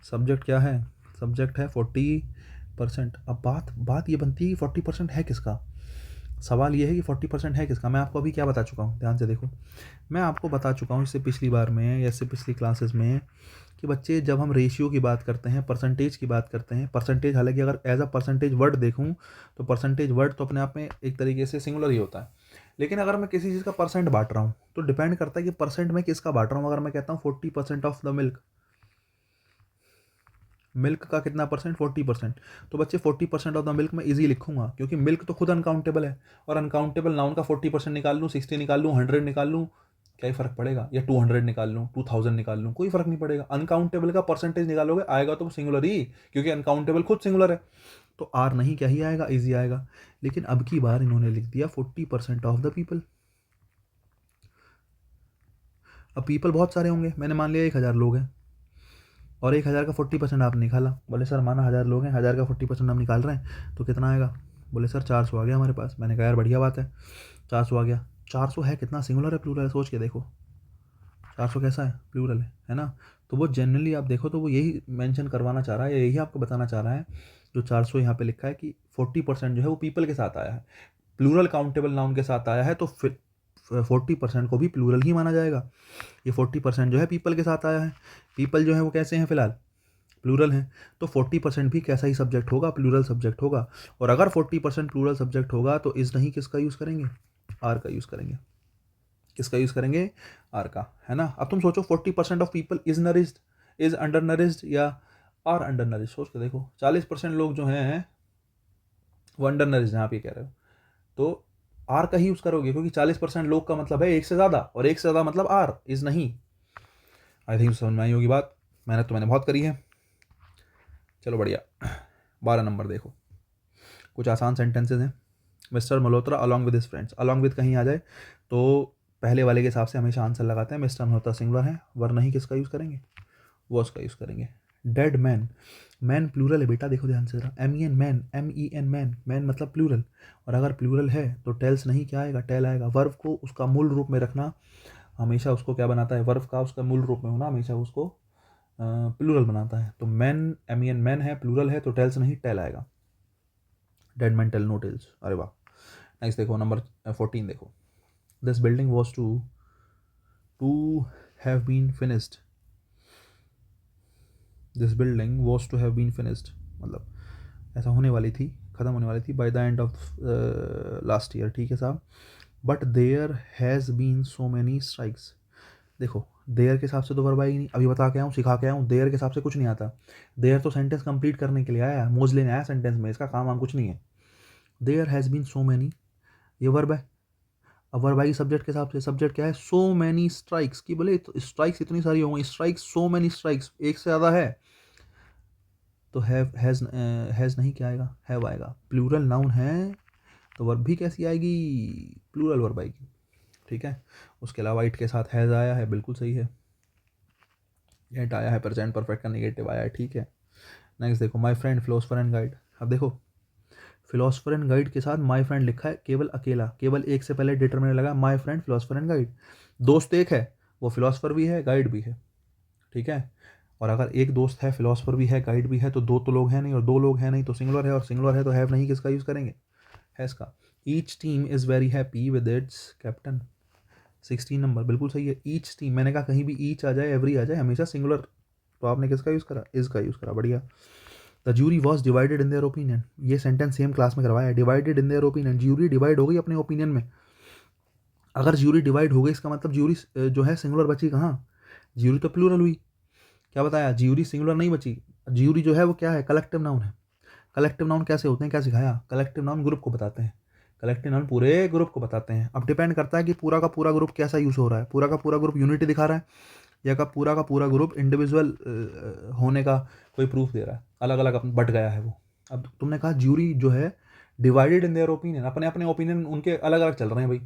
सब्जेक्ट क्या है, सब्जेक्ट है 40%। अब बात ये बनती है कि 40% है किसका, सवाल ये है कि 40% है किसका। मैं आपको अभी क्या बता चुका हूँ, ध्यान से देखो, मैं आपको बता चुका हूँ इससे पिछली बार में या इससे पिछली क्लासेस में कि बच्चे जब हम रेशियो की बात करते हैं, परसेंटेज की बात करते हैं, परसेंटेज, हालांकि अगर एज अ परसेंटेज वर्ड देखूँ तो परसेंटेज वर्ड तो अपने आप में एक तरीके से सिंगुलर ही होता है, लेकिन अगर मैं किसी चीज़ का परसेंट बांट रहा हूँ तो डिपेंड करता है कि परसेंट में किसका बांट रहा हूँ। अगर मैं कहता हूँ 40% ऑफ द मिल्क, मिल्क का कितना परसेंट, 40%, तो बच्चे 40% ऑफ द मिल्क में इजी लिखूंगा, क्योंकि मिल्क तो खुद अनकाउंटेबल है, और अनकाउंटेबल नाउन का 40% निकाल लूँ, 60 निकाल लूँ, 100 निकाल लूँ, क्या ही फर्क पड़ेगा, या 200 निकाल लूँ, 2000 निकाल लूँ, कोई फर्क नहीं पड़ेगा। अनकाउंटेबल का परसेंटेज निकालोगे आएगा तो सिंगुलर ही, क्योंकि अनकाउंटेबल खुद सिंगुलर है, तो आर नहीं क्या ही आएगा, इजी आएगा। लेकिन अब की बार इन्होंने लिख दिया 40% ऑफ द पीपल। अब पीपल बहुत सारे होंगे, मैंने मान लिया 1000 लोग हैं, और 1000 का 40% आपने निकाला, बोले सर माना 1000 लोग हैं, 1000 का 40% हम निकाल रहे हैं तो कितना आएगा, बोले सर 400 आ गया हमारे पास। मैंने कहा यार बढ़िया बात है, 400 आ गया। 400 है कितना, सिंगुलर है प्लूरल है, सोच के देखो 400 कैसा है, प्लूरल है ना। तो वो जनरली आप देखो तो वो यही मेंशन करवाना चाह रहा है, यही आपको बताना चाह रहा है, जो 400 यहाँ पे लिखा है कि 40% जो है वो पीपल के साथ आया है, प्लूरल काउंटेबल नाउन के साथ आया है, तो 40% को भी प्लूरल ही माना जाएगा। ये 40% जो है पीपल के साथ आया है, पीपल जो है वो कैसे हैं फिलहाल, प्लूरल हैं, तो 40% भी कैसा ही सब्जेक्ट होगा, प्लूरल सब्जेक्ट होगा। और अगर 40% प्लूरल सब्जेक्ट होगा तो इज नहीं किसका यूज़ करेंगे, आर का यूज़ करेंगे। किसका यूज़ करेंगे, आर का, है ना। अब तुम सोचो 40% of people is nourished, is under nourished या आर अंडर नरिश्ड, सोच के देखो। 40% लोग जो हैं वो अंडर नरिश्ड हैं, आप ये कह रहे हो, तो आर का ही यूज़ करोगे, क्योंकि 40% लोग का मतलब है एक से ज़्यादा, और एक से ज़्यादा मतलब आर, इज नहीं। आई थिंक समझ में आई होगी बात, मेहनत तो मैंने बहुत करी है। चलो बढ़िया। 12 नंबर देखो, कुछ आसान सेंटेंसेज हैं। Mister Malhotra along with his friends, along with कहीं आ जाए तो पहले वाले के हिसाब से हमेशा आंसर लगाते हैं। मिस्टर मल्होत्रा सिंगुलर है, वरना ही किसका यूज़ करेंगे, वॉज का यूज़ करेंगे। डेड मैन, मैन प्लूरल है बेटा, देखो ध्यान से जरा, MEN man, MEN man, man मतलब प्लूरल, और अगर प्लूरल है तो टेल्स नहीं क्या आएगा, टेल आएगा। वर्ब को उसका मूल रूप में रखना हमेशा उसको क्या बनाता है, वर्ब का उसका मूल रूप में होना हमेशा उसको प्लूरल बनाता है। तो मैन, MEN मैन है, प्लूरल है, तो टेल्स नहीं टेल आएगा। Dead man tell no tales, अरे वाह। नेक्स्ट देखो नंबर 14 देखो, this building was to have been finished, this building was to have been finished मतलब ऐसा होने वाली थी, ख़त्म होने वाली थी by the end of last year, ठीक है साहब। But there has been so many strikes, देखो देयर के हिसाब से तो वर्ब आएगी नहीं, अभी बता के आऊँ, सिखा के आऊँ, देयर के हिसाब से कुछ नहीं आता। देयर तो सेंटेंस कंप्लीट करने के लिए आया है, मोज लेने आया सेंटेंस में, इसका काम वाम कुछ नहीं है। There has been so many, ये वर्ब है। अब वर्ब आएगी सब्जेक्ट के हिसाब से, सब्जेक्ट क्या है, सो मैनी स्ट्राइक्स, की बोले तो स्ट्राइक्स इतनी सारी होंगी, स्ट्राइक्स, सो मैनी स्ट्राइक्स, एक से ज़्यादा है, तो हैज़ नहीं क्या आएगा, हैव आएगा। प्लूरल नाउन है तो वर्ब भी कैसी आएगी, प्लूरल वर्ब आएगी, ठीक है। उसके अलावा इट के साथ हैज़ आया है, बिल्कुल सही है। एट आया है, प्रेजेंट परफेक्ट का नेगेटिव आया है, ठीक है। नेक्स्ट देखो, my friend philosopher and guide, अब देखो फिलोसफर एंड गाइड के साथ माय फ्रेंड लिखा है, केवल अकेला, केवल एक से पहले डिटरमिनर लगा, my friend philosopher and guide. दोस्त एक है, वो फिलोसफर भी है गाइड भी है, ठीक है। और अगर एक दोस्त है, फिलोसफर भी है, गाइड भी है, तो दो तो लोग हैं नहीं, और दो लोग हैं नहीं तो सिंगुलर है, और सिंगुलर है तो हैव नहीं किसका यूज़ करेंगे, हैज़ का। Each team is very happy with its captain, 16 number बिल्कुल सही है। ईच टीम, मैंने कहा कहीं भी ईच आ जाए, एवरी आ जाए, हमेशा सिंगुलर, तो आपने किसका यूज़ करा, इज़ का यूज़ करा, बढ़िया। The jury was divided in their opinion, ये सेंटेंस सेम क्लास में करवाया है, divided in their opinion, jury divide हो गई अपने ओपिनियन में। अगर ज्यूरी डिवाइड हो गई इसका मतलब ज्यूरी जो है सिंगुलर बची कहाँ, ज्यूरी तो प्लूरल हुई, क्या बताया, ज्यूरी सिंगुलर नहीं बची। ज्यूरी जो है वो क्या है, कलेक्टिव नाउन है। कलेक्टिव नाउन कैसे होते हैं, क्या सिखाया, कलेक्टिव नाउन ग्रुप को बताते हैं, कलेक्टिव नाउन पूरे ग्रुप को बताते हैं। अब डिपेंड करता है कि पूरा का पूरा ग्रुप कैसा यूज़ हो रहा है, पूरा का पूरा ग्रुप यूनिटी दिखा रहा है, या का पूरा ग्रुप इंडिविजुअल होने का कोई प्रूफ दे रहा है, अलग अलग बट गया है वो। अब तुमने कहा ज्यूरी जो है डिवाइडेड इन देयर ओपिनियन, अपने अपने ओपिनियन उनके अलग अलग चल रहे हैं भाई।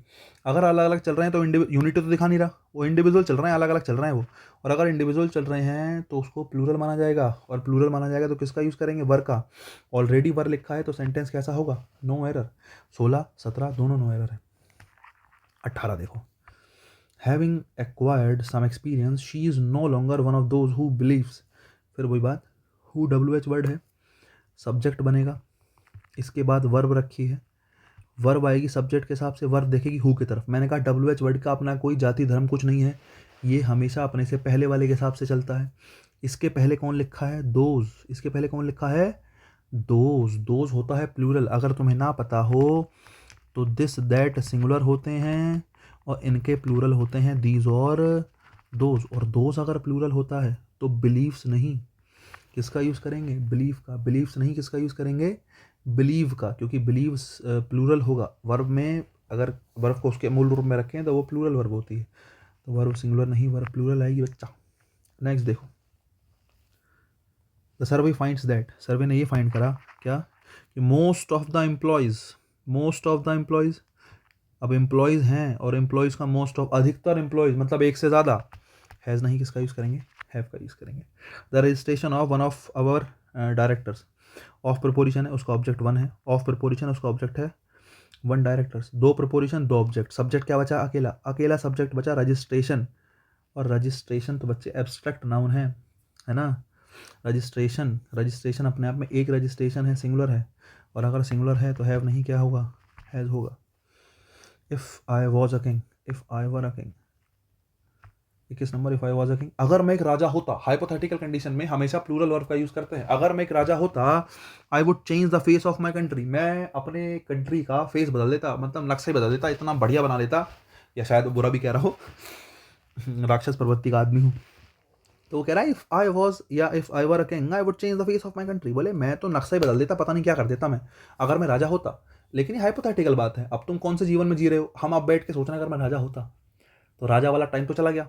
अगर अलग अलग चल रहे हैं तो यूनिटी तो दिखा नहीं रहा, वो इंडिविजुअल चल रहे हैं, अलग अलग चल रहे हैं वो। और अगर इंडिविजुअल चल रहे हैं तो उसको प्लूरल माना जाएगा, और प्लूरल माना जाएगा तो किसका यूज़ करेंगे, वर का। ऑलरेडी वर लिखा है तो सेंटेंस कैसा होगा, नो एरर। 16 17 दोनों नो एरर है। 18 देखो, having acquired some experience she is no longer one of those who believes, फिर वही बात, हु WH वर्ड है, सब्जेक्ट बनेगा, इसके बाद वर्ब रखी है, वर्ब आएगी सब्जेक्ट के हिसाब से, वर्ब देखेगी हु की तरफ। मैंने कहा WH वर्ड का अपना कोई जाति धर्म कुछ नहीं है, ये हमेशा अपने से पहले वाले के हिसाब से चलता है। इसके पहले कौन लिखा है, दोज, इसके पहले कौन लिखा है, दोज, दोज होता है प्लूरल। अगर तुम्हें ना पता हो तो दिस दैट सिंगुलर होते हैं, और इनके प्लूरल होते हैं दीज और दोज। और दोज अगर प्लूरल होता है तो बिलीव्स नहीं किसका यूज़ करेंगे, बिलीव का। बिलीव्स नहीं किसका यूज़ करेंगे, बिलीव का, क्योंकि बिलीव्स प्लूरल होगा वर्ब में। अगर वर्ब को उसके मूल रूप में रखें तो वो प्लूरल वर्ब होती है, तो वर्ब सिंगुलर नहीं, वर्ब प्लूरल आएगी बच्चा। नेक्स्ट देखो, द सर्वे फाइंड्स दैट, सर्वे ने ये फाइंड करा क्या, कि most of the employees, most of the employees, अब एम्प्लॉयज़ हैं और एम्प्लॉयज़ का मोस्ट ऑफ, अधिकतर एम्प्लॉयज़ मतलब एक से ज़्यादा, हैज़ नहीं किसका यूज़ करेंगे, हैव का यूज़ करेंगे। The registration of one of our directors, of preposition है उसका ऑब्जेक्ट वन है, ऑफ प्रपोजिशन उसका ऑब्जेक्ट है वन, डायरेक्टर्स दो प्रपोजिशन दो ऑब्जेक्ट, सब्जेक्ट क्या बचा, अकेला, अकेला सब्जेक्ट बचा रजिस्ट्रेशन। और रजिस्ट्रेशन तो बच्चे एब्स्ट्रैक्ट नाउन है ना। रजिस्ट्रेशन, रजिस्ट्रेशन अपने आप में एक रजिस्ट्रेशन है, सिंगुलर है, और अगर सिंगुलर है तो हैव नहीं क्या होगा, हैज़ होगा। If I was a king, if I were a king. 21 number, if I was a king, अगर मैं एक राजा होता, हाइपोथेटिकल कंडीशन में हमेशा प्लूरल वर्ब का यूज करते हैं। अगर मैं एक राजा होता, I would change the face of my country, मैं अपने कंट्री का फेस बदल देता, मतलब नक्शा ही बदल देता, इतना बढ़िया बना देता, या शायद बुरा भी कह रहा हो, राक्षस प्रवृत्ति का आदमी हूँ। तो वो कह रहा है इफ आई वॉज या if I were a king I would change the face of my country. बोले मैं तो नक्शा ही बदल देता, पता नहीं क्या कर देता मैं, अगर मैं राजा होता। लेकिन ये हाइपोथेटिकल बात है, अब तुम कौन से जीवन में जी रहे हो, हम अब बैठ के सोचना अगर मैं राजा होता, तो राजा वाला टाइम तो चला गया।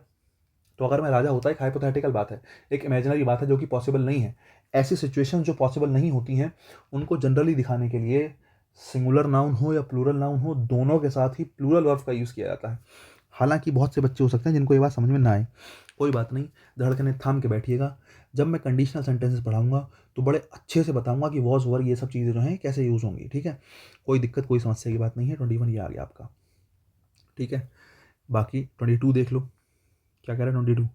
तो अगर मैं राजा होता, एक हाइपोथेटिकल बात है, एक इमेजिनरी बात है जो कि पॉसिबल नहीं है। ऐसी सिचुएशन जो पॉसिबल नहीं होती हैं, उनको जनरली दिखाने के लिए सिंगुलर नाउन हो या प्लूरल नाउन हो, दोनों के साथ ही प्लूरल वर्ब का यूज़ किया जाता है। हालांकि बहुत से बच्चे हो सकते हैं जिनको ये बात समझ में ना आए, कोई बात नहीं, धड़कने थाम के बैठिएगा। जब मैं कंडीशनल सेंटेंसेस पढ़ाऊंगा तो बड़े अच्छे से बताऊंगा कि वॉज वर ये सब चीज़ें जो हैं कैसे यूज़ होंगी, ठीक है। कोई दिक्कत कोई समस्या की बात नहीं है। 21 ये आ गया आपका, ठीक है। बाकी 22 देख लो, क्या कह रहा है 22।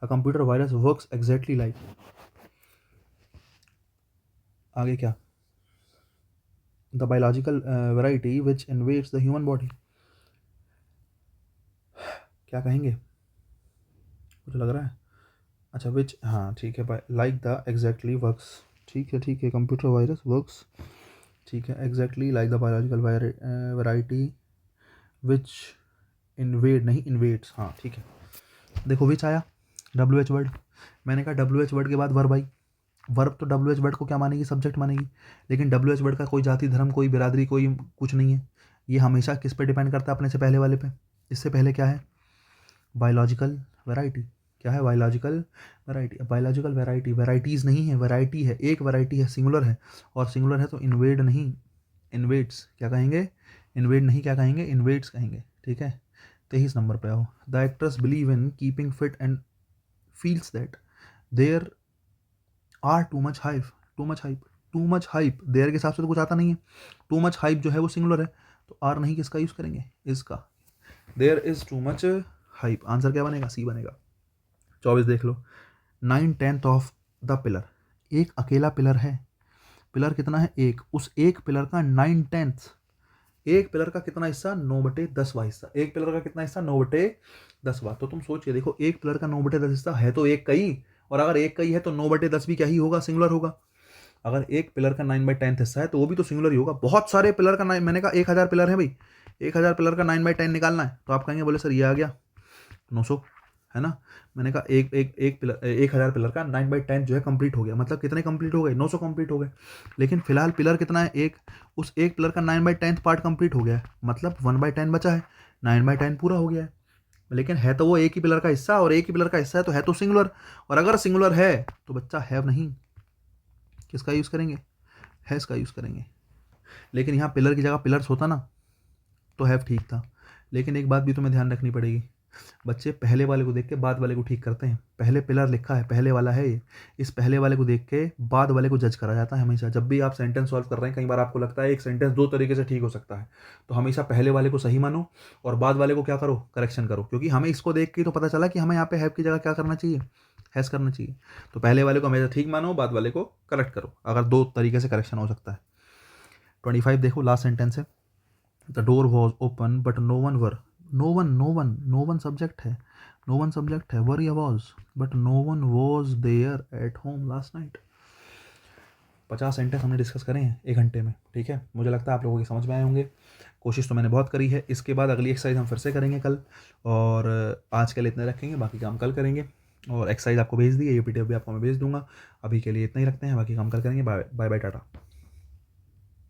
A computer virus works exactly like, आगे क्या, the biological variety which invades the human body, क्या कहेंगे, मुझे लग रहा है, अच्छा विच, हाँ ठीक है, लाइक द एग्जैक्टली वर्क्स, ठीक है ठीक है, कंप्यूटर वायरस वर्क्स, ठीक है, exactly like the biological variety which invade, नहीं इन्वेड्स, हाँ ठीक है। देखो विच आया, डब्ल्यू एच वर्ड, मैंने कहा डब्ल्यू एच वर्ड के बाद वर्ब आई, वर्ब तो डब्ल्यू एच वर्ड को क्या मानेगी, सब्जेक्ट मानेगी। लेकिन डब्ल्यू एच वर्ड का कोई जाति धर्म कोई बिरादरी कोई कुछ नहीं है, ये हमेशा किस पे डिपेंड करता है, अपने से पहले वाले पे। इससे पहले क्या है, बायोलॉजिकल वैरायटी, क्या है, biological variety. Biological variety, varieties नहीं है, वैरायटी है, एक वैरायटी है, सिंगुलर है, और सिंगुलर है तो इन्वेड नहीं, इन्वेड्स, क्या कहेंगे, इन्वेड नहीं, क्या कहेंगे, इन्वेड्स कहेंगे, ठीक है। 23 नंबर पे आओ, the actors believe in keeping fit and feels that there are too much hype, too much hype, too much hype, there के हिसाब से तो कुछ आता नहीं है, टू मच हाइप जो है वो सिंगुलर है, तो आर नहीं किसका यूज़ करेंगे, इसका, there is too much hype, answer क्या बनेगा, सी बनेगा। 24 देख लो, 9/10 ऑफ द पिलर, एक अकेला पिलर है, पिलर कितना है, एक, उस एक पिलर का 9/10, एक पिलर का कितना हिस्सा, 9/10वां हिस्सा, एक पिलर का कितना हिस्सा, 9/10वां। तो तुम सोचिए, देखो एक पिलर का 9/10 हिस्सा है तो एक कई, और अगर एक कई है तो 9/10 भी क्या ही होगा, सिंगुलर होगा। अगर एक पिलर का 9/10 हिस्सा है तो वो भी तो सिंगुलर ही होगा। बहुत सारे पिलर का 9, मैंने कहा 1000 पिलर है भाई, 1000 पिलर का 9/10 निकालना है, तो आप कहेंगे बोले सर ये आ गया 900, है ना। मैंने कहा एक पिलर, 1000 पिलर का 9/10 जो है कंप्लीट हो गया, मतलब कितने कंप्लीट हो गए, 900 कंप्लीट हो गए। लेकिन फिलहाल पिलर कितना है, एक, उस एक पिलर का 9/10 पार्ट कंप्लीट हो गया है, मतलब 1/10 बचा है, 9/10 पूरा हो गया है। लेकिन है तो वो एक ही पिलर का हिस्सा, और एक ही पिलर का हिस्सा है तो सिंगुलर, और अगर सिंगुलर है तो बच्चा हैव नहीं, किसका यूज़ करेंगे, हैज़ का यूज़ करेंगे। लेकिन यहाँ पिलर की जगह पिलर्स होता ना तो हैव ठीक था। लेकिन एक बात भी तुम्हें ध्यान रखनी पड़ेगी, बच्चे पहले वाले को देख के बाद वाले को ठीक करते हैं, पहले पिलर लिखा है, पहले वाला है ये, इस पहले वाले को देख के बाद वाले को जज करा जाता है हमेशा। जब भी आप सेंटेंस सॉल्व कर रहे हैं, कई बार आपको लगता है एक सेंटेंस दो तरीके से ठीक हो सकता है, तो हमेशा पहले वाले को सही मानो और बाद वाले को क्या करो, करेक्शन करो, क्योंकि हमें इसको देख के तो पता चला कि हमें यहाँ पे हैव की जगह क्या करना चाहिए, हैज़ करना चाहिए। तो पहले वाले को हमेशा ठीक मानो, बाद वाले को करेक्ट करो, अगर दो तरीके से करेक्शन हो सकता है। 25 देखो, लास्ट सेंटेंस है, the door was open but no one were, no one subject है, नो वन सब्जेक्ट है, वर या was, but no one was there at home last night. 50 sentence हमने डिस्कस करे हैं 1 घंटे में, ठीक है। मुझे लगता है आप लोगों की समझ में आए होंगे, कोशिश तो मैंने बहुत करी है। इसके बाद अगली एक्सरसाइज हम फिर से करेंगे कल, और आज के लिए इतने रखेंगे, बाकी काम कल करेंगे। और एक्सरसाइज आपको भेज दी है, ये पीडीएफ भी आपको मैं भेज दूंगा। अभी के लिए इतना ही रखते हैं, बाकी काम कल करेंगे। Bye bye, Tata.